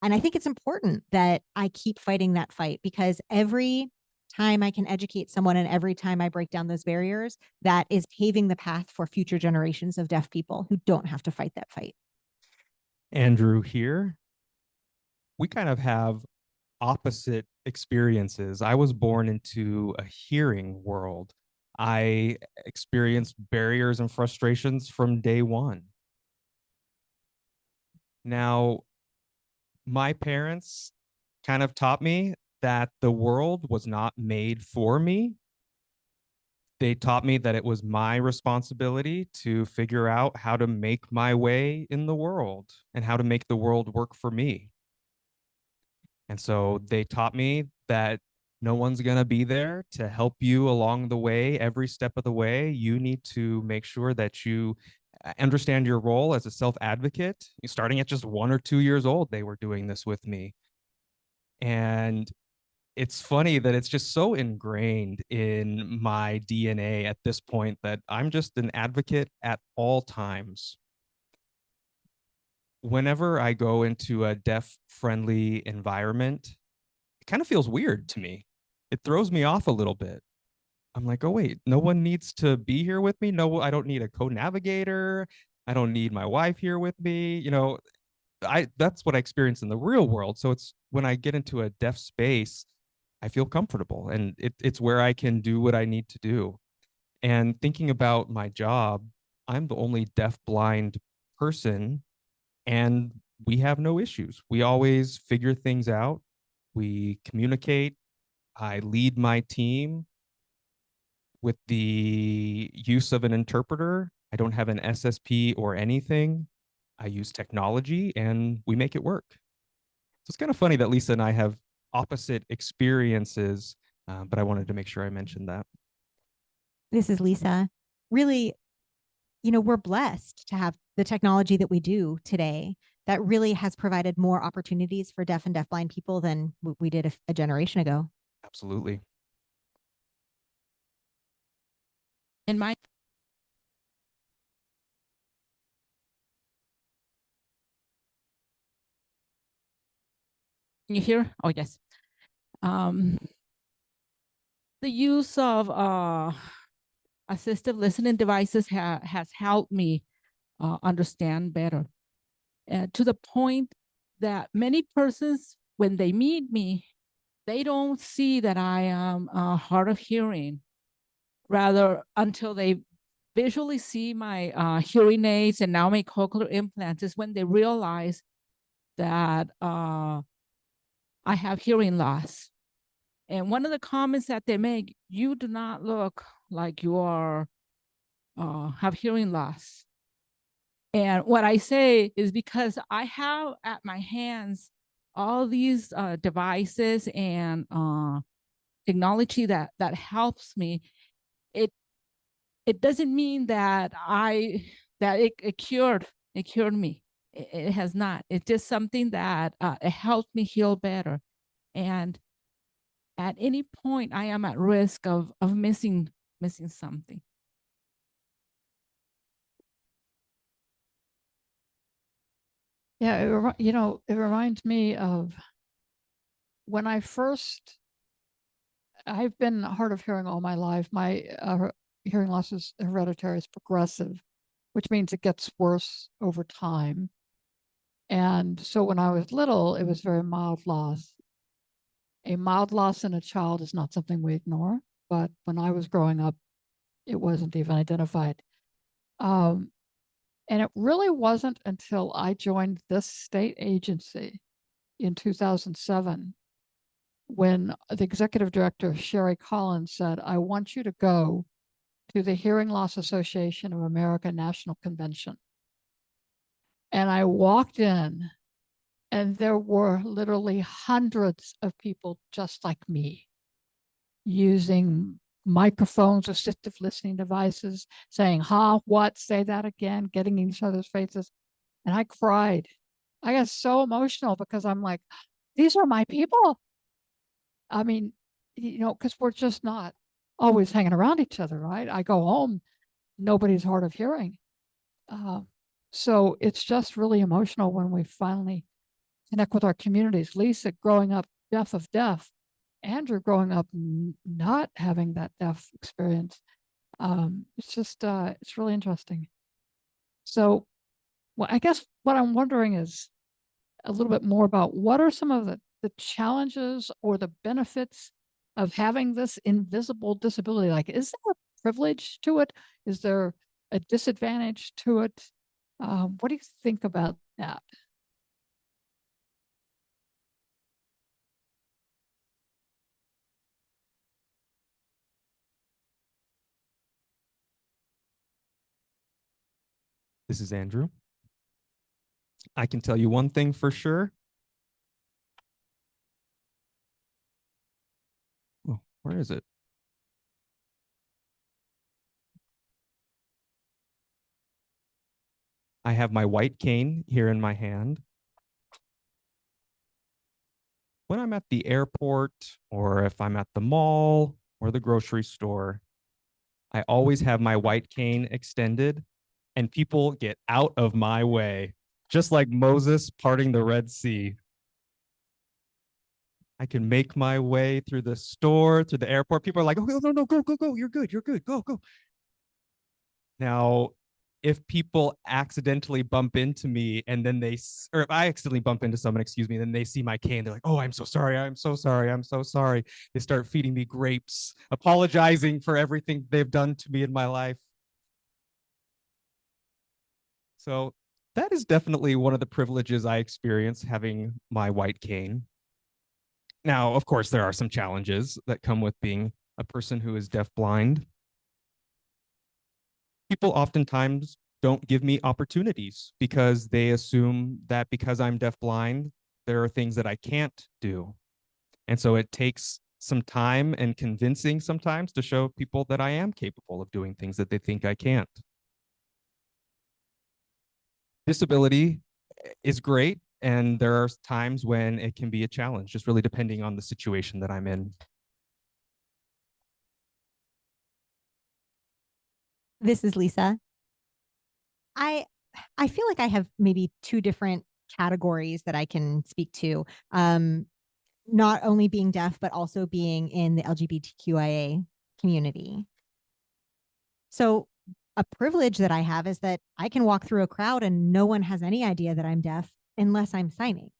And I think it's important that I keep fighting that fight, because every time I can educate someone and every time I break down those barriers, that is paving the path for future generations of deaf people who don't have to fight that fight. Andrew here. We kind of have opposite experiences. I was born into a hearing world. I experienced barriers and frustrations from day one. Now, my parents kind of taught me that the world was not made for me. They taught me that it was my responsibility to figure out how to make my way in the world and how to make the world work for me. And so they taught me that no one's going to be there to help you along the way, every step of the way. You need to make sure that you understand your role as a self advocate. Starting at just 1 or 2 years old, they were doing this with me. And it's funny that it's just so ingrained in my DNA at this point that I'm just an advocate at all times. Whenever I go into a deaf friendly environment, it kind of feels weird to me. It throws me off a little bit. I'm like, oh, wait, no one needs to be here with me. No, I don't need a co-navigator. I don't need my wife here with me. That's what I experience in the real world. So it's when I get into a deaf space, I feel comfortable and it's where I can do what I need to do. And thinking about my job, I'm the only deaf blind person and we have no issues. We always figure things out. We communicate. I lead my team with the use of an interpreter. I don't have an SSP or anything. I use technology and we make it work. So it's kind of funny that Lisa and I have opposite experiences, but I wanted to make sure I mentioned that. This is Lisa. Really, we're blessed to have the technology that we do today that really has provided more opportunities for deaf and deafblind people than we did a generation ago. Absolutely. In my Can you hear? Oh, yes. The use of assistive listening devices has helped me understand better, to the point that many persons, when they meet me, they don't see that I am hard of hearing. Rather, until they visually see my hearing aids and now my cochlear implants, is when they realize that I have hearing loss. And one of the comments that they make, you do not look like you are have hearing loss. And what I say is because I have at my hands all these devices and technology that helps me. It doesn't mean that it cured me. It has not. It's just something that it helped me heal better. And at any point, I am at risk of missing something. Yeah, it reminds me of when I've been hard of hearing all my life. My hearing loss is hereditary, it's progressive, which means it gets worse over time. And so when I was little, it was very mild loss. A mild loss in a child is not something we ignore, but when I was growing up, it wasn't even identified. And it really wasn't until I joined this state agency in 2007 when the executive director, Sherry Collins, said, I want you to go to the Hearing Loss Association of America National Convention. And I walked in, and there were literally hundreds of people just like me using microphones, assistive listening devices, saying, what, say that again, getting in each other's faces. And I cried. I got so emotional because I'm like, these are my people. I mean, because we're just not always hanging around each other, right? I go home, nobody's hard of hearing. So it's just really emotional when we finally connect with our communities. Lisa growing up deaf of deaf, Andrew growing up not having that deaf experience. It's just, it's really interesting. So, well, I guess what I'm wondering is a little bit more about what are some of the challenges or the benefits of having this invisible disability? Like, is there a privilege to it? Is there a disadvantage to it? What do you think about that? This is Andrew. I can tell you one thing for sure. Oh, where is it? I have my white cane here in my hand. When I'm at the airport, or if I'm at the mall or the grocery store, I always have my white cane extended and people get out of my way, just like Moses parting the Red Sea. I can make my way through the store, through the airport. People are like, oh, no, go, you're good, go. Now, if people accidentally bump into me and then or if I accidentally bump into someone, excuse me, then they see my cane, they're like, oh, I'm so sorry, I'm so sorry. They start feeding me grapes, apologizing for everything they've done to me in my life. So that is definitely one of the privileges I experience having my white cane. Now, of course, there are some challenges that come with being a person who is deafblind. People oftentimes don't give me opportunities because they assume that because I'm deafblind, there are things that I can't do. And so it takes some time and convincing sometimes to show people that I am capable of doing things that they think I can't. Disability is great, and there are times when it can be a challenge, just really depending on the situation that I'm in. This is Lisa. I feel like I have maybe two different categories that I can speak to. Not only being deaf, but also being in the LGBTQIA community. So a privilege that I have is that I can walk through a crowd and no one has any idea that I'm deaf unless I'm signing,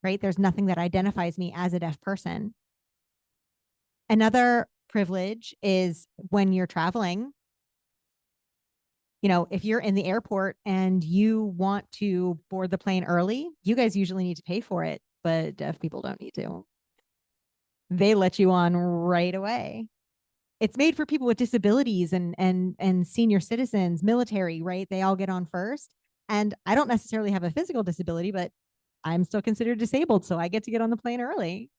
right? There's nothing that identifies me as a deaf person. Another privilege is when you're traveling, you know, if you're in the airport and you want to board the plane early, you guys usually need to pay for it, but deaf people don't need to. They let you on right away. It's made for people with disabilities and senior citizens, military, right? They all get on first. And I don't necessarily have a physical disability, but I'm still considered disabled, so I get to get on the plane early.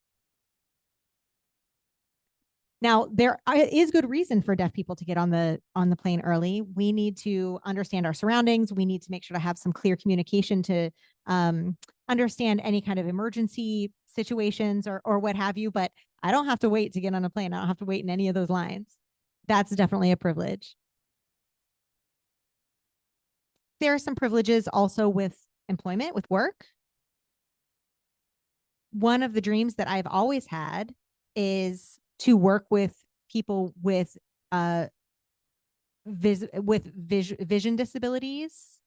Now, there is good reason for deaf people to get on the plane early. We need to understand our surroundings. We need to make sure to have some clear communication to understand any kind of emergency situations or what have you. But I don't have to wait to get on a plane. I don't have to wait in any of those lines. That's definitely a privilege. There are some privileges also with employment, with work. One of the dreams that I've always had is to work with people with vision disabilities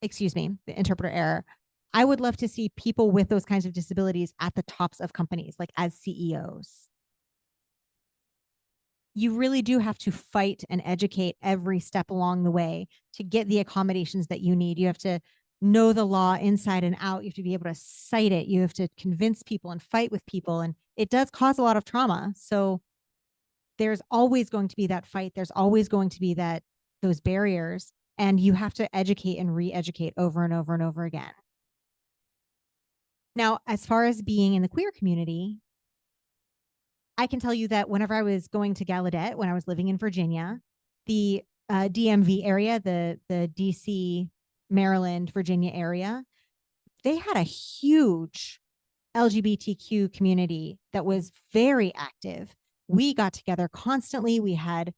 excuse me, the interpreter error. I would love to see people with those kinds of disabilities at the tops of companies, like as CEOs. You really do have to fight and educate every step along the way to get the accommodations that you need. You have to know the law inside and out. You have to be able to cite it. You have to convince people and fight with people. And it does cause a lot of trauma. So there's always going to be that fight. There's always going to be those barriers. And you have to educate and re-educate over and over and over again. Now, as far as being in the queer community, I can tell you that whenever I was going to Gallaudet, when I was living in Virginia, the DMV area, the DC, Maryland, Virginia area, they had a huge LGBTQ community that was very active. We got together constantly. We had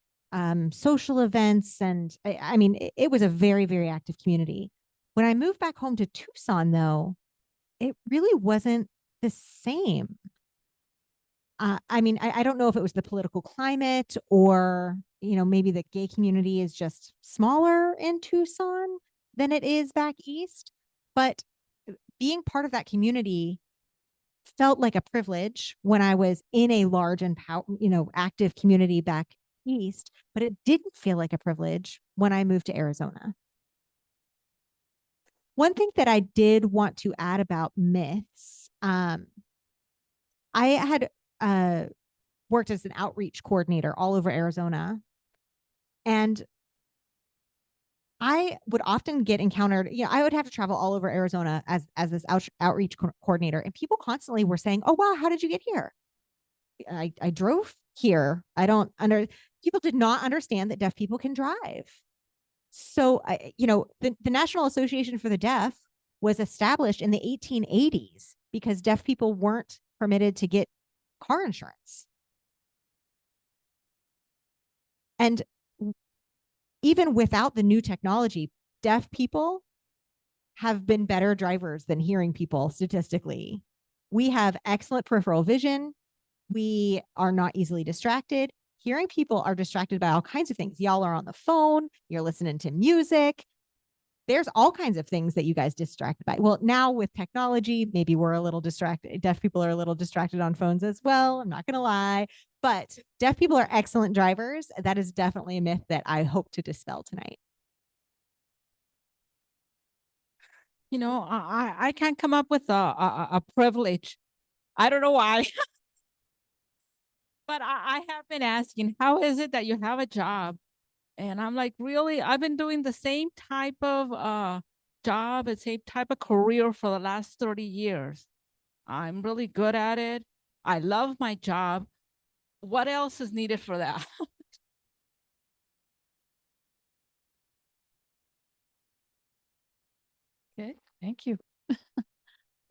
social events, and I mean, it was a very, very active community. When I moved back home to Tucson, though, it really wasn't the same. I mean, I don't know if it was the political climate or, you know, maybe the gay community is just smaller in Tucson than it is back east. But being part of that community felt like a privilege when I was in a large and active community back east, but it didn't feel like a privilege when I moved to Arizona. One thing that I did want to add about myths, I had worked as an outreach coordinator all over Arizona. And I would often get encountered, I would have to travel all over Arizona as this outreach coordinator, and people constantly were saying, "Oh wow, how did you get here?" I drove here. People did not understand that deaf people can drive. So the National Association for the Deaf was established in the 1880s because deaf people weren't permitted to get car insurance. And even without the new technology, deaf people have been better drivers than hearing people statistically. We have excellent peripheral vision. We are not easily distracted. Hearing people are distracted by all kinds of things. Y'all are on the phone, you're listening to music. There's all kinds of things that you guys distracted by. Well, now with technology, maybe we're a little distracted. Deaf people are a little distracted on phones as well. I'm not going to lie, but deaf people are excellent drivers. That is definitely a myth that I hope to dispel tonight. You know, I can't come up with a privilege. I don't know why. But I have been asking, how is it that you have a job? And I'm like, really? I've been doing the same type of job and same type of career for the last 30 years. I'm really good at it. I love my job. What else is needed for that? Okay, thank you.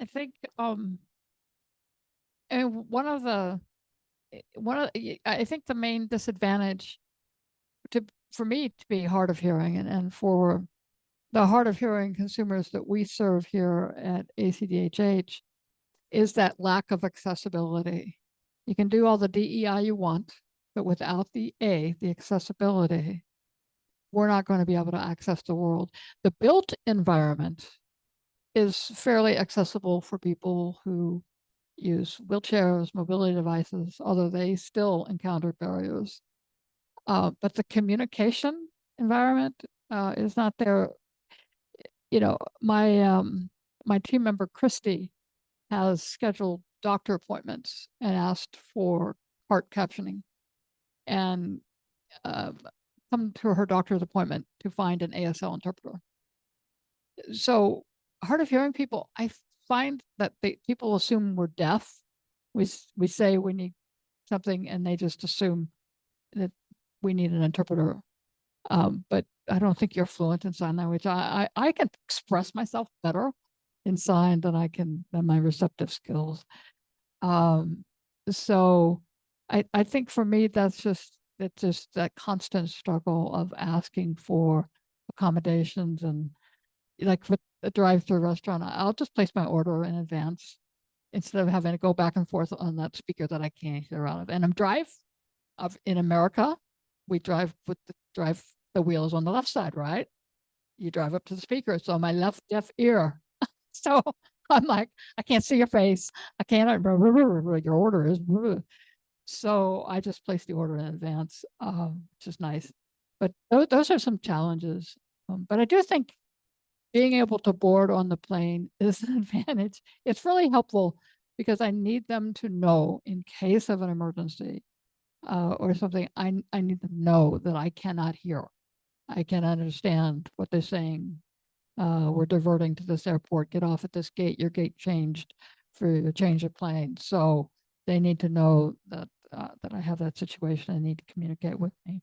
I think and I think the main disadvantage for me to be hard of hearing and for the hard of hearing consumers that we serve here at ACDHH is that lack of accessibility. You can do all the DEI you want, but without the accessibility, we're not going to be able to access the world. The built environment is fairly accessible for people who use wheelchairs, mobility devices, although they still encounter barriers. But the communication environment is not there. My team member Christy has scheduled doctor appointments and asked for part captioning, and come to her doctor's appointment to find an ASL interpreter. So hard of hearing people, I find that people assume we're deaf. We say we need something and they just assume that we need an interpreter. But I don't think you're fluent in sign language. I can express myself better in sign than my receptive skills. So I think for me, it's just that constant struggle of asking for accommodations. And like with a drive-through restaurant, I'll just place my order in advance instead of having to go back and forth on that speaker that I can't hear out of. And in America, we drive with the wheels on the left side, right? You drive up to the speaker. So my left deaf ear. So I'm like, I can't see your face. I can't remember your order is. So I just placed the order in advance, which is nice. But those are some challenges. But I do think being able to board on the plane is an advantage. It's really helpful because I need them to know in case of an emergency or something, I need them to know that I cannot hear. I can understand what they're saying. We're diverting to this airport, get off at this gate, your gate changed for your change of plane. So they need to know that I have that situation and need to communicate with me.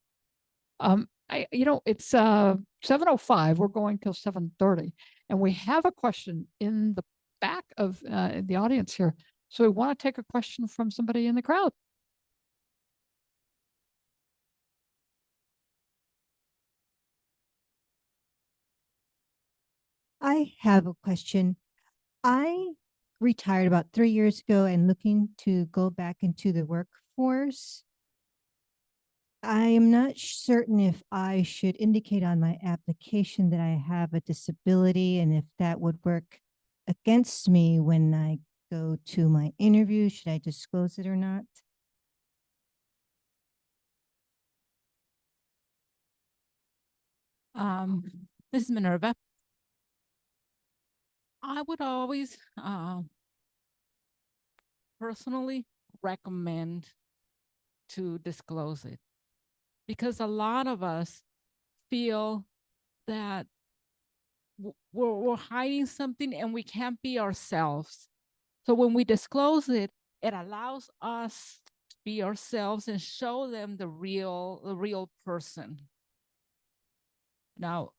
It's 7:05. We're going till 7:30, and we have a question in the back of the audience here. So we want to take a question from somebody in the crowd. I have a question. I retired about 3 years ago and looking to go back into the workforce. I am not certain if I should indicate on my application that I have a disability and if that would work against me when I go to my interview. Should I disclose it or not? This is Minerva. I would always personally recommend to disclose it. because a lot of us feel that we're hiding something and we can't be ourselves. So when we disclose it, it allows us to be ourselves and show them the real person. Now,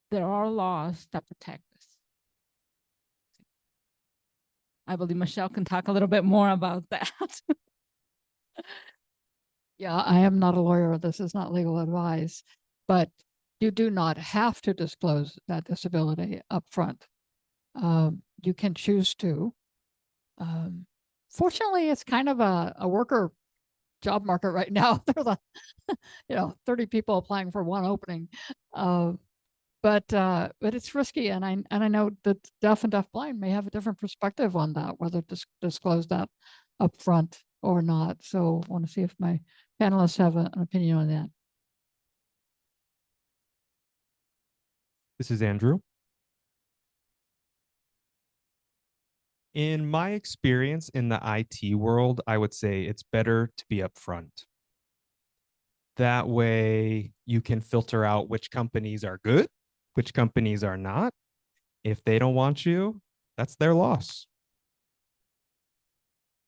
there are laws that protect us. I believe Michelle can talk a little bit more about that. Yeah, I am not a lawyer. This is not legal advice, but you do not have to disclose that disability up front. You can choose to. Fortunately, it's kind of a worker job market right now. There's 30 people applying for one opening. But it's risky, and I know that deaf and deafblind may have a different perspective on that, whether to disclose that up front or not. So I want to see if my panelists have an opinion on that. This is Andrew. In my experience in the IT world, I would say it's better to be upfront. That way you can filter out which companies are good, which companies are not. If they don't want you, that's their loss.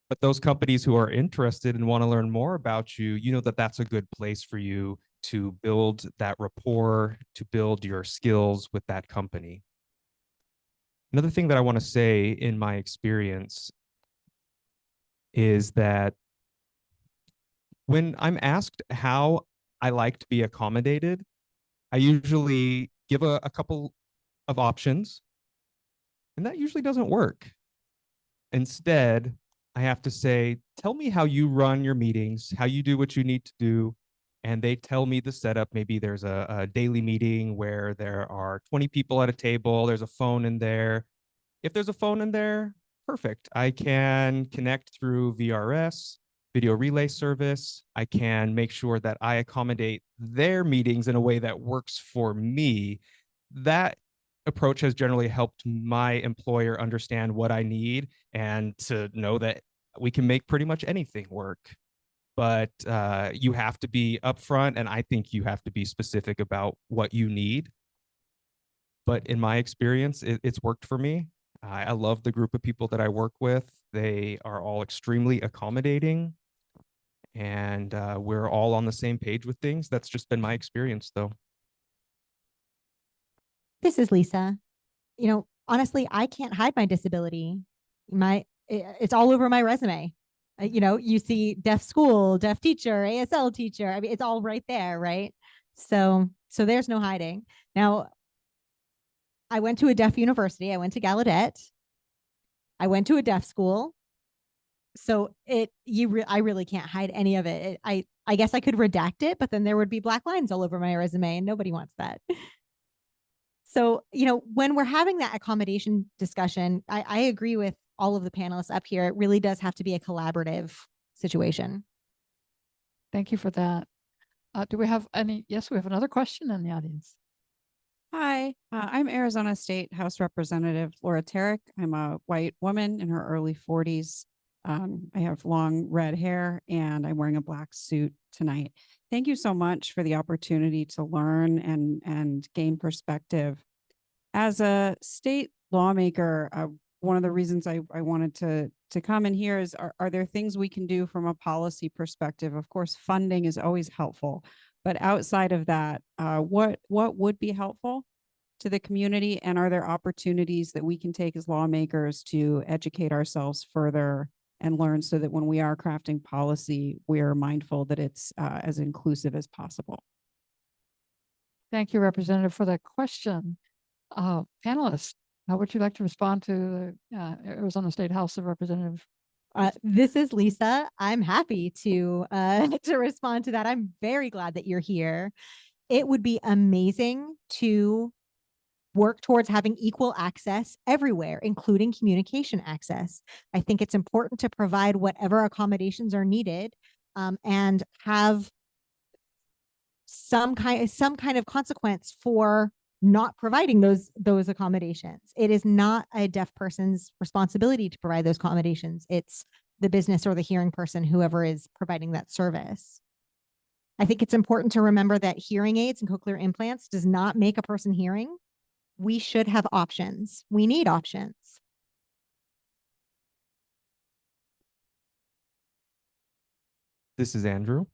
But those companies who are interested and want to learn more about you, you know that that's a good place for you to build that rapport, to build your skills with that company. Another thing that I want to say in my experience is that when I'm asked how I like to be accommodated, I usually give a couple of options, and that usually doesn't work. Instead, I have to say, tell me how you run your meetings, how you do what you need to do. And they tell me the setup. Maybe there's a daily meeting where there are 20 people at a table, there's a phone in there. If there's a phone in there, perfect. I can connect through VRS, video relay service. I can make sure that I accommodate their meetings in a way that works for me. That approach has generally helped my employer understand what I need and to know that we can make pretty much anything work. But you have to be upfront, and I think you have to be specific about what you need. But in my experience, it's worked for me. I love the group of people that I work with. They are all extremely accommodating, and we're all on the same page with things. That's just been my experience, though. This is Lisa. Honestly, I can't hide my disability. It's all over my resume. You see deaf school, deaf teacher, ASL teacher. I mean, it's all right there, right? So there's no hiding. Now, I went to a deaf university. I went to Gallaudet. I went to a deaf school. So I really can't hide any of it. I guess I could redact it, but then there would be black lines all over my resume, and nobody wants that. So, when we're having that accommodation discussion, I agree with all of the panelists up here. It really does have to be a collaborative situation. Thank you for that. Do we have any? Yes, we have another question in the audience. Hi, I'm Arizona State House Representative Laura Tarek. I'm a white woman in her early 40s. I have long red hair and I'm wearing a black suit tonight. Thank you so much for the opportunity to learn and gain perspective. As a state lawmaker, one of the reasons I wanted to come in here is, are there things we can do from a policy perspective? Of course, funding is always helpful, but outside of that, what would be helpful to the community? And are there opportunities that we can take as lawmakers to educate ourselves further and learn so that when we are crafting policy, we are mindful that it's as inclusive as possible? Thank you, Representative, for that question. Panelists, how would you like to respond to the Arizona State House of Representatives? This is Lisa. I'm happy to respond to that. I'm very glad that you're here. It would be amazing to work towards having equal access everywhere, including communication access. I think it's important to provide whatever accommodations are needed, and have some kind of consequence for not providing those accommodations. It is not a deaf person's responsibility to provide those accommodations. It's the business or the hearing person, whoever is providing that service. I think it's important to remember that hearing aids and cochlear implants does not make a person hearing. We should have options. We need options. This is Andrew.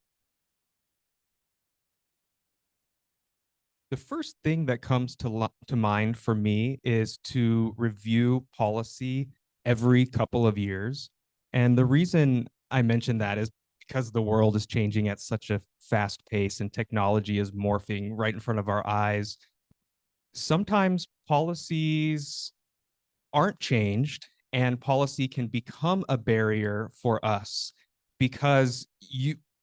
The first thing that comes to mind for me is to review policy every couple of years. And the reason I mention that is because the world is changing at such a fast pace and technology is morphing right in front of our eyes. Sometimes policies aren't changed and policy can become a barrier for us because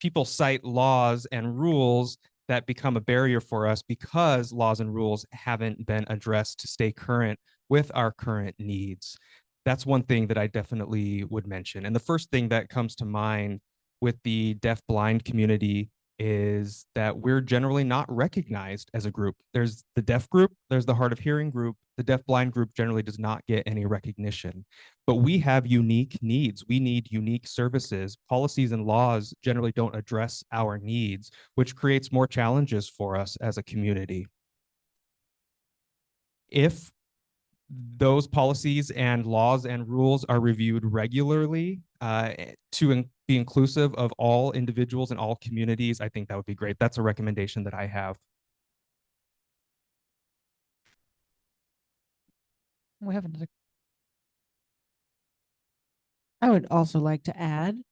people cite laws and rules that become a barrier for us because laws and rules haven't been addressed to stay current with our current needs. That's one thing that I definitely would mention. And the first thing that comes to mind with the deaf-blind community is that we're generally not recognized as a group. There's the deaf group, there's the hard of hearing group. The deaf-blind group generally does not get any recognition, but we have unique needs. We need unique services. Policies and laws generally don't address our needs, which creates more challenges for us as a community. If those policies and laws and rules are reviewed regularly to be inclusive of all individuals and all communities, I think that would be great. That's a recommendation that I have. We have another. I would also like to add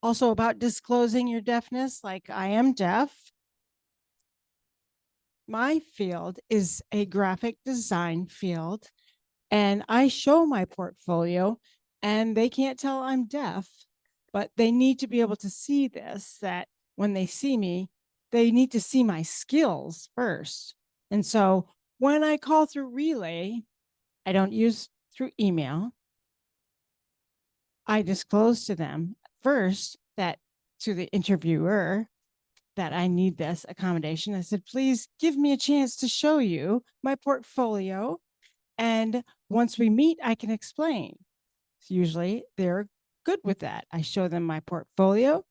also about disclosing your deafness, like I am deaf. My field is a graphic design field, and I show my portfolio, and they can't tell I'm deaf, but they need to be able to see this, that when they see me, they need to see my skills first. And so when I call through Relay, I don't use through email. I disclose to them first that to the interviewer that I need this accommodation. I said, please give me a chance to show you my portfolio. And once we meet, I can explain. So usually they're good with that. I show them my portfolio,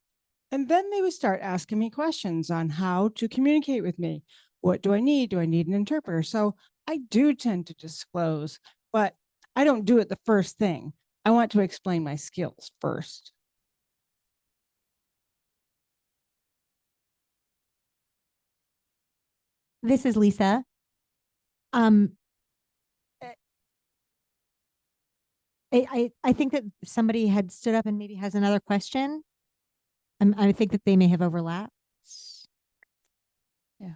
and then they would start asking me questions on how to communicate with me. What do I need? Do I need an interpreter? So I do tend to disclose, but I don't do it the first thing. I want to explain my skills first. This is Lisa. I think that somebody had stood up and maybe has another question. I think that they may have overlapped.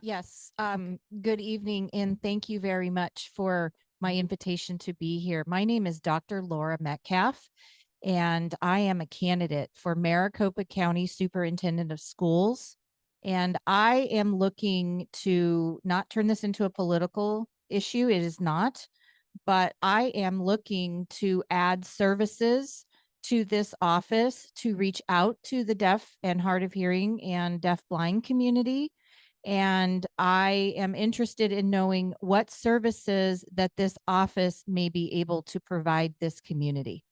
Yes. Good evening, and thank you very much for my invitation to be here. My name is Dr. Laura Metcalf, and I am a candidate for Maricopa County Superintendent of Schools. And I am looking to not turn this into a political issue. It is not, but I am looking to add services to this office to reach out to the deaf and hard of hearing and deaf-blind community. And I am interested in knowing what services that this office may be able to provide this community.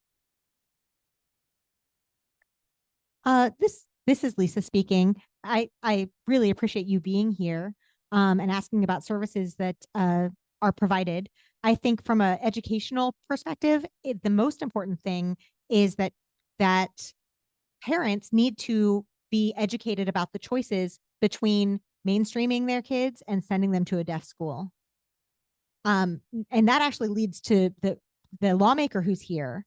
This is Lisa speaking. I really appreciate you being here and asking about services that are provided. I think from an educational perspective, the most important thing is that parents need to be educated about the choices between mainstreaming their kids and sending them to a deaf school. And that actually leads to the lawmaker who's here.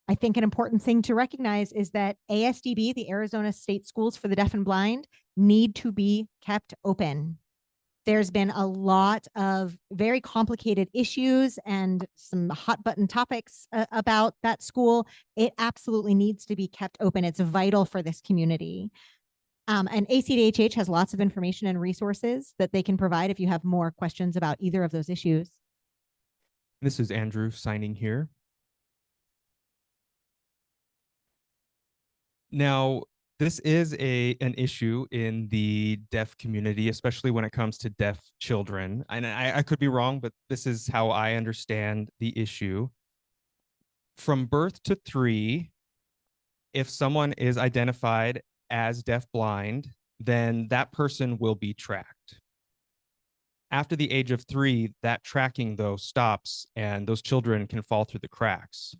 I think an important thing to recognize is that ASDB, the Arizona State Schools for the Deaf and Blind, need to be kept open. There's been a lot of very complicated issues and some hot button topics about that school. It absolutely needs to be kept open. It's vital for this community. And ACDHH has lots of information and resources that they can provide if you have more questions about either of those issues. This is Andrew signing here. Now, this is an issue in the deaf community, especially when it comes to deaf children. And I could be wrong, but this is how I understand the issue. From birth to 3, if someone is identified as deafblind, then that person will be tracked. After the age of 3, that tracking, though, stops and those children can fall through the cracks.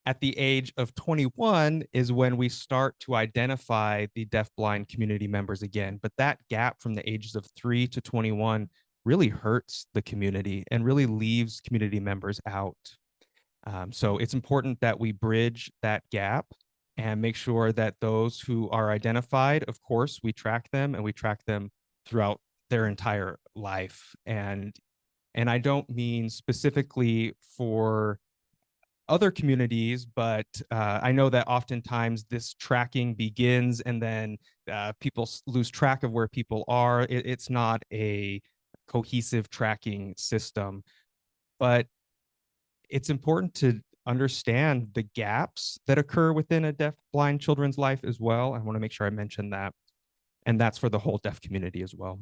At the age of 21 is when we start to identify the deafblind community members again. But that gap from the ages of 3 to 21 really hurts the community and really leaves community members out. So it's important that we bridge that gap and make sure that those who are identified, of course, we track them and we track them throughout their entire life. And I don't mean specifically for other communities, but I know that oftentimes this tracking begins and then people lose track of where people are. It's not a cohesive tracking system, but it's important to understand the gaps that occur within a deaf-blind children's life as well. I want to make sure I mention that. And that's for the whole deaf community as well.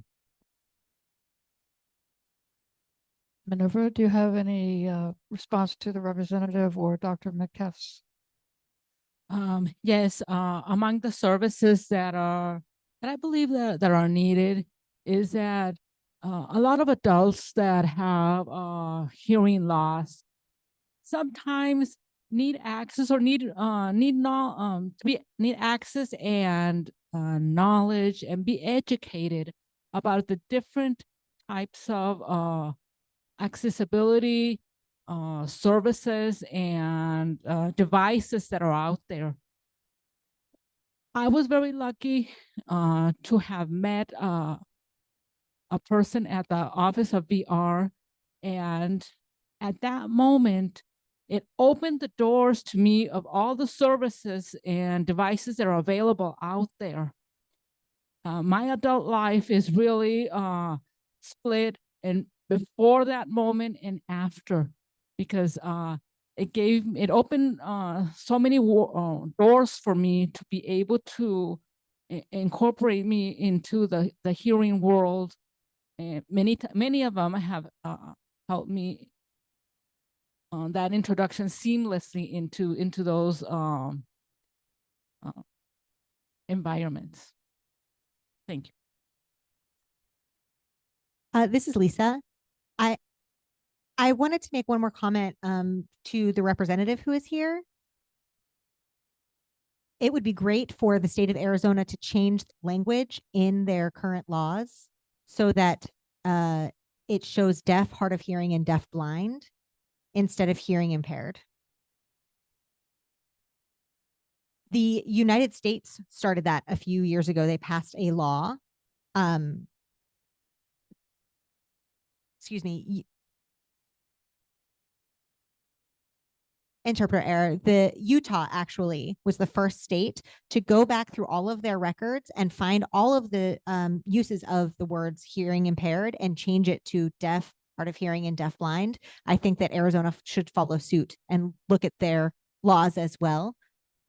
Minerva, do you have any response to the representative or Dr. Metcalf's? Yes, among the services that I believe that are needed is that a lot of adults that have hearing loss sometimes need access or need access and knowledge and be educated about the different types of accessibility services and devices that are out there. I was very lucky to have met a person at the Office of VR, and at that moment, it opened the doors to me of all the services and devices that are available out there. My adult life is really split and before that moment and after, because it opened so many doors for me to be able to incorporate me into the hearing world. And many of them have helped me on that introduction seamlessly into those environments. Thank you. This is Lisa. I wanted to make one more comment to the representative who is here. It would be great for the state of Arizona to change language in their current laws so that it shows deaf, hard of hearing, and deaf blind instead of hearing impaired. The United States started that a few years ago. They passed a law. Excuse me. Interpreter error. The Utah actually was the first state to go back through all of their records and find all of the uses of the words hearing impaired and change it to deaf, hard of hearing, and deaf blind. I think that Arizona should follow suit and look at their laws as well.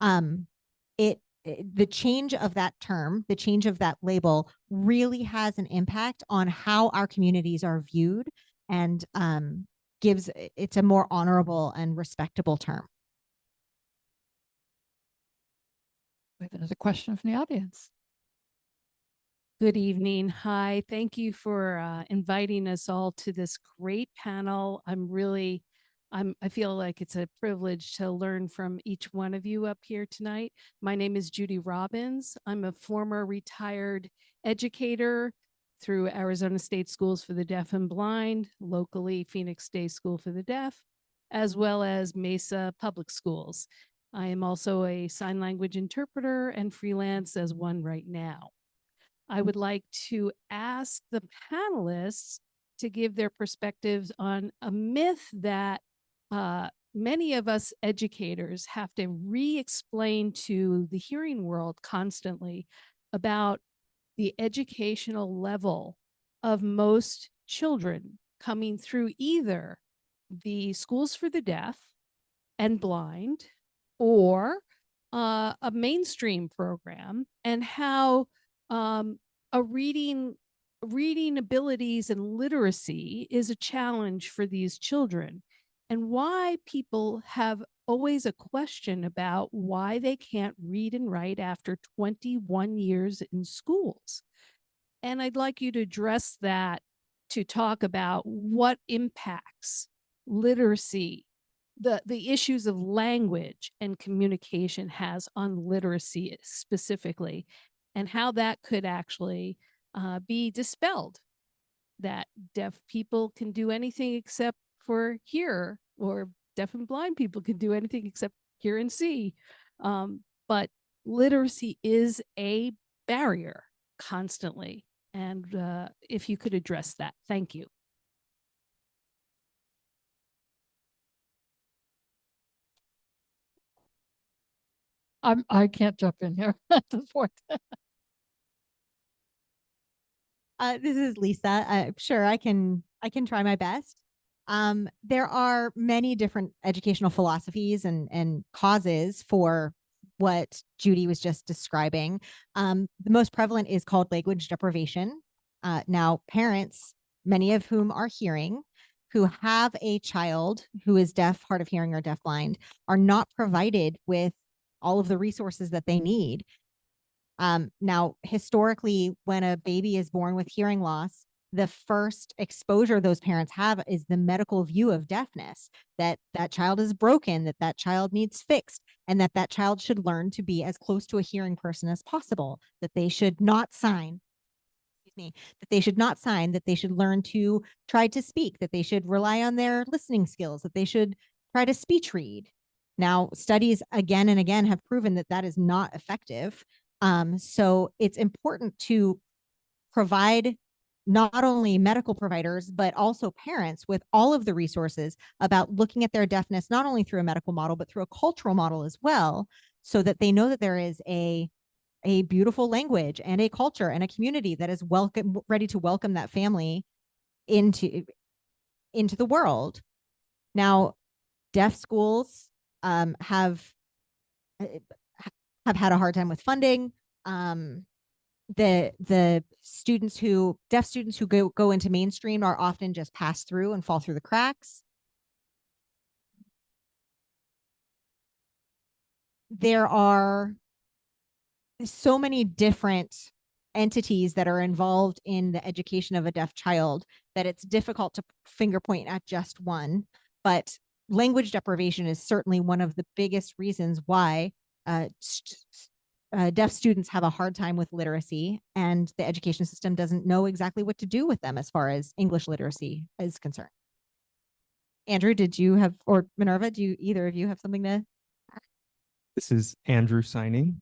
The change of that term, the change of that label really has an impact on how our communities are viewed and it's a more honorable and respectable term. There's a question from the audience. Good evening. Hi, thank you for inviting us all to this great panel. I feel like it's a privilege to learn from each one of you up here tonight. My name is Judy Robbins. I'm a former retired educator through Arizona State Schools for the Deaf and Blind, locally Phoenix Day School for the Deaf, as well as Mesa Public Schools. I am also a sign language interpreter and freelance as one right now. I would like to ask the panelists to give their perspectives on a myth that many of us educators have to re-explain to the hearing world constantly about the educational level of most children coming through either the schools for the deaf and blind or a mainstream program, and how a reading abilities and literacy is a challenge for these children. and why people have always a question about why they can't read and write after 21 years in schools. And I'd like you to address that, to talk about what impacts literacy, the issues of language and communication has on literacy specifically, and how that could actually be dispelled, that deaf people can do anything except for hear, or deaf and blind people can do anything except hear and see. But literacy is a barrier constantly. And if you could address that, thank you. I can't jump in here at this point. This is Lisa. Sure, I can try my best. There are many different educational philosophies and causes for what Judy was just describing. The most prevalent is called language deprivation. Now, parents, many of whom are hearing, who have a child who is deaf, hard of hearing, or deafblind, are not provided with all of the resources that they need. Now, historically, when a baby is born with hearing loss, the first exposure those parents have is the medical view of deafness, that that child is broken, that that child needs fixed, and that that child should learn to be as close to a hearing person as possible, that they should not sign. That they should not sign, that they should learn to try to speak, that they should rely on their listening skills, that they should try to speech read. Now, studies again and again have proven that that is not effective. So it's important to provide not only medical providers, but also parents with all of the resources about looking at their deafness, not only through a medical model, but through a cultural model as well, so that they know that there is a beautiful language and a culture and a community that is ready to welcome that family into the world. Now, deaf schools have had a hard time with funding. The deaf students who go into mainstream are often just pass through and fall through the cracks. There are so many different entities that are involved in the education of a deaf child that it's difficult to finger point at just one. But language deprivation is certainly one of the biggest reasons why deaf students have a hard time with literacy, and the education system doesn't know exactly what to do with them as far as English literacy is concerned. Andrew, did you have, or Minerva, do either of you have something to? This is Andrew signing.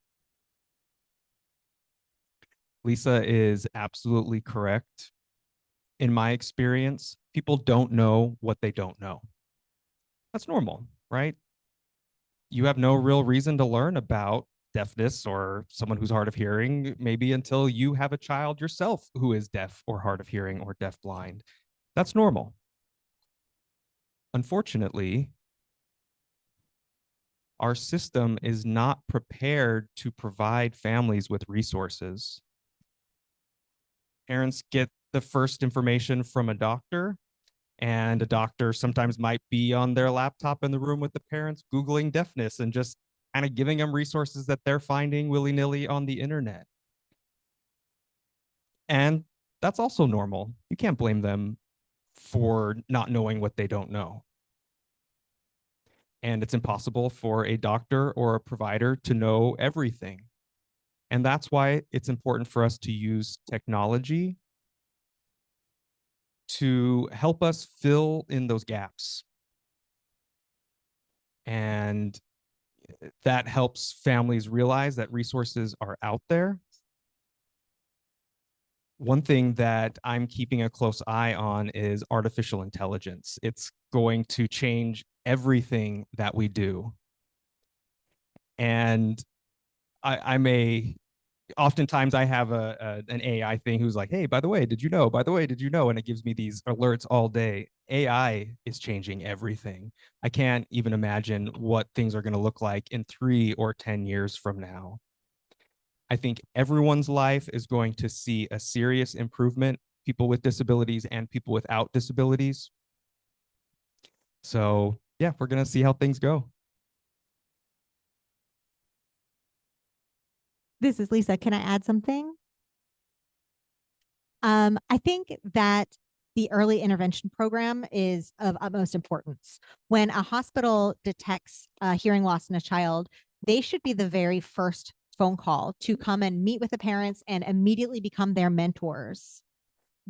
Lisa is absolutely correct. In my experience, people don't know what they don't know. That's normal, right? You have no real reason to learn about deafness or someone who's hard of hearing, maybe until you have a child yourself who is deaf or hard of hearing or deafblind. That's normal. Unfortunately, our system is not prepared to provide families with resources. Parents get the first information from a doctor, and a doctor sometimes might be on their laptop in the room with the parents Googling deafness and just kind of giving them resources that they're finding willy-nilly on the internet. And that's also normal. You can't blame them for not knowing what they don't know. And it's impossible for a doctor or a provider to know everything. And that's why it's important for us to use technology to help us fill in those gaps. And that helps families realize that resources are out there. One thing that I'm keeping a close eye on is artificial intelligence. It's going to change everything that we do. And oftentimes I have an AI thing who's like, hey, by the way, did you know? By the way, did you know? And it gives me these alerts all day. AI is changing everything. I can't even imagine what things are going to look like in 3 or 10 years from now. I think everyone's life is going to see a serious improvement, people with disabilities and people without disabilities. So yeah, we're gonna see how things go. This is Lisa. Can I add something? I think that the early intervention program is of utmost importance. When a hospital detects hearing loss in a child, they should be the very first phone call to come and meet with the parents and immediately become their mentors.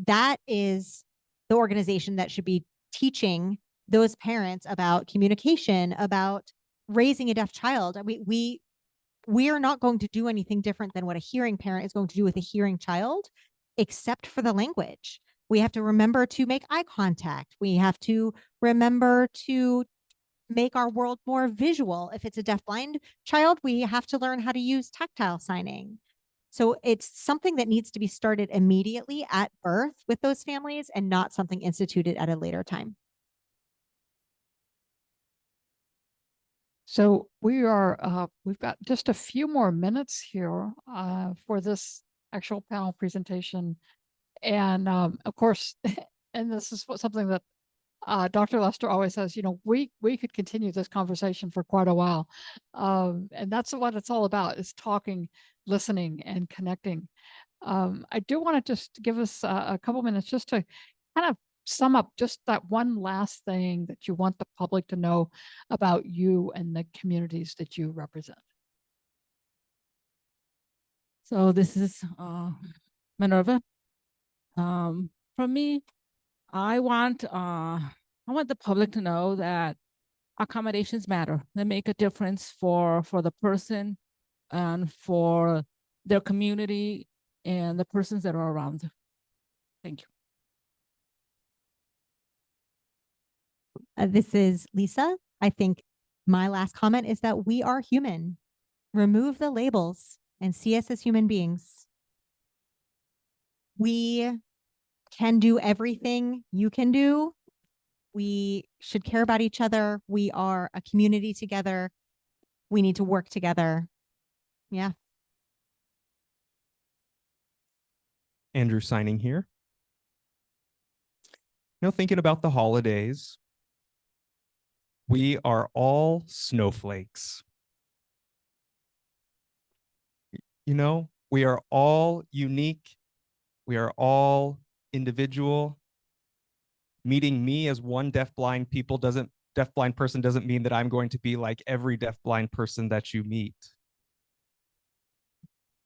That is the organization that should be teaching those parents about communication, about raising a deaf child. We are not going to do anything different than what a hearing parent is going to do with a hearing child, except for the language. We have to remember to make eye contact. We have to remember to make our world more visual. If it's a deafblind child, we have to learn how to use tactile signing. So it's something that needs to be started immediately at birth with those families and not something instituted at a later time. So we've got just a few more minutes here for this actual panel presentation. And of course, and this is something that Dr. Lester always says, we could continue this conversation for quite a while. And that's what it's all about, is talking, listening, and connecting. I do want to just give us a couple minutes just to kind of sum up just that one last thing that you want the public to know about you and the communities that you represent. So this is Minerva. For me, I want the public to know that accommodations matter. They make a difference for the person and for their community and the persons that are around. Thank you. This is Lisa. I think my last comment is that we are human. Remove the labels and see us as human beings. We can do everything you can do. We should care about each other. We are a community together. We need to work together. Yeah. Andrew signing here. Thinking about the holidays, we are all snowflakes. We are all unique. We are all individual. Meeting me as one deafblind person doesn't mean that I'm going to be like every deafblind person that you meet.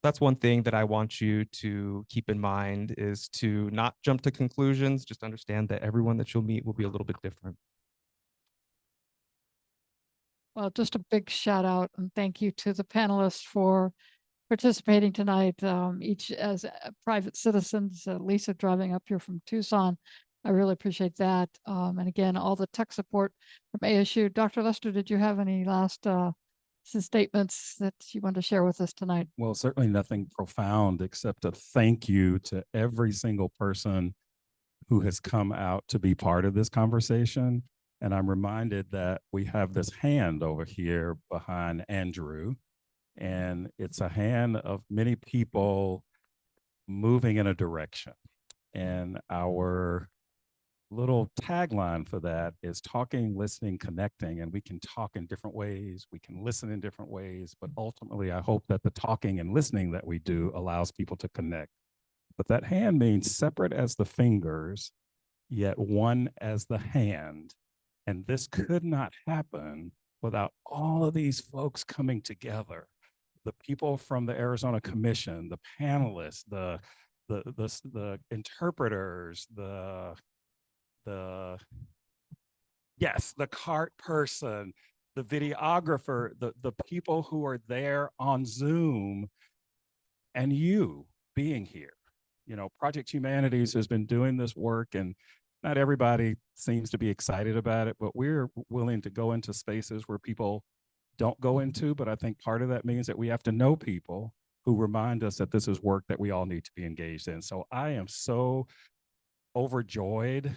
That's one thing that I want you to keep in mind, is to not jump to conclusions. Just understand that everyone that you'll meet will be a little bit different. Well, just a big shout out and thank you to the panelists for participating tonight, each as private citizens. Lisa driving up here from Tucson. I really appreciate that. And again, all the tech support from ASU. Dr. Lester, did you have any last statements that you want to share with us tonight? Well, certainly nothing profound except a thank you to every single person who has come out to be part of this conversation. And I'm reminded that we have this hand over here behind Andrew, and it's a hand of many people moving in a direction. And our little tagline for that is talking, listening, connecting. And we can talk in different ways, we can listen in different ways, but ultimately I hope that the talking and listening that we do allows people to connect. But that hand means separate as the fingers, yet one as the hand. And this could not happen without all of these folks coming together. The people from the Arizona Commission, the panelists, the interpreters, the cart person, the videographer, the people who are there on Zoom, and you being here. Project Humanities has been doing this work, and not everybody seems to be excited about it, but we're willing to go into spaces where people don't go into. But I think part of that means that we have to know people who remind us that this is work that we all need to be engaged in. So I am so overjoyed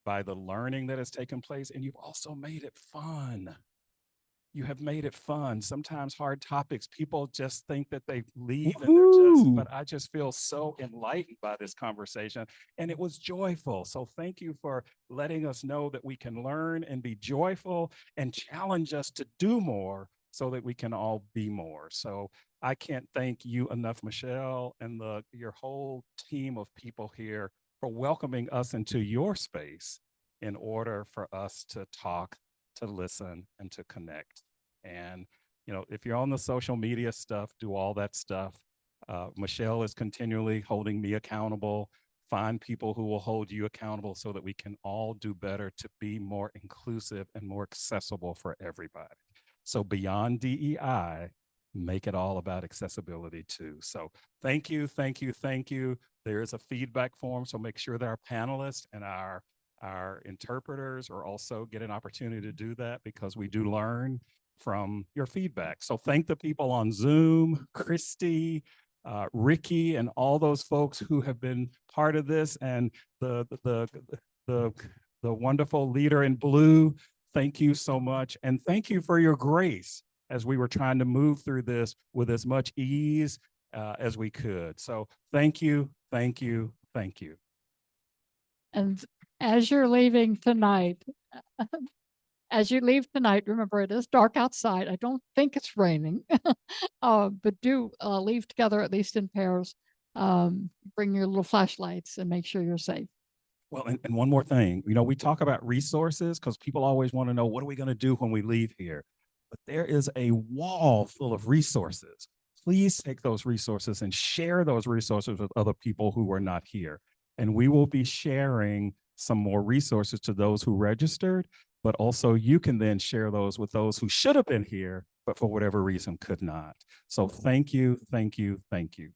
by the learning that has taken place, and you've also made it fun. You have made it fun. Sometimes hard topics, people just think that they leave and they're just, but I just feel so enlightened by this conversation, and it was joyful. So thank you for letting us know that we can learn and be joyful and challenge us to do more so that we can all be more. So I can't thank you enough, Michelle, and your whole team of people here for welcoming us into your space in order for us to talk, to listen, and to connect. And, if you're on the social media stuff, do all that stuff. Michelle is continually holding me accountable. Find people who will hold you accountable so that we can all do better to be more inclusive and more accessible for everybody. So beyond DEI, make it all about accessibility too. So thank you, thank you, thank you. There is a feedback form, so make sure that our panelists and our interpreters are also get an opportunity to do that, because we do learn from your feedback. So thank the people on Zoom, Christy, Ricky, and all those folks who have been part of this, and the wonderful leader in blue. Thank you so much. And thank you for your grace as we were trying to move through this with as much ease as we could. So thank you, thank you, thank you. And as you're leaving tonight, remember it is dark outside. I don't think it's raining, but do leave together, at least in pairs. Bring your little flashlights and make sure you're safe. Well, and one more thing, we talk about resources because people always want to know, what are we going to do when we leave here? But there is a wall full of resources. Please take those resources and share those resources with other people who are not here. And we will be sharing some more resources to those who registered, but also you can then share those with those who should have been here, but for whatever reason could not. So thank you, thank you, thank you.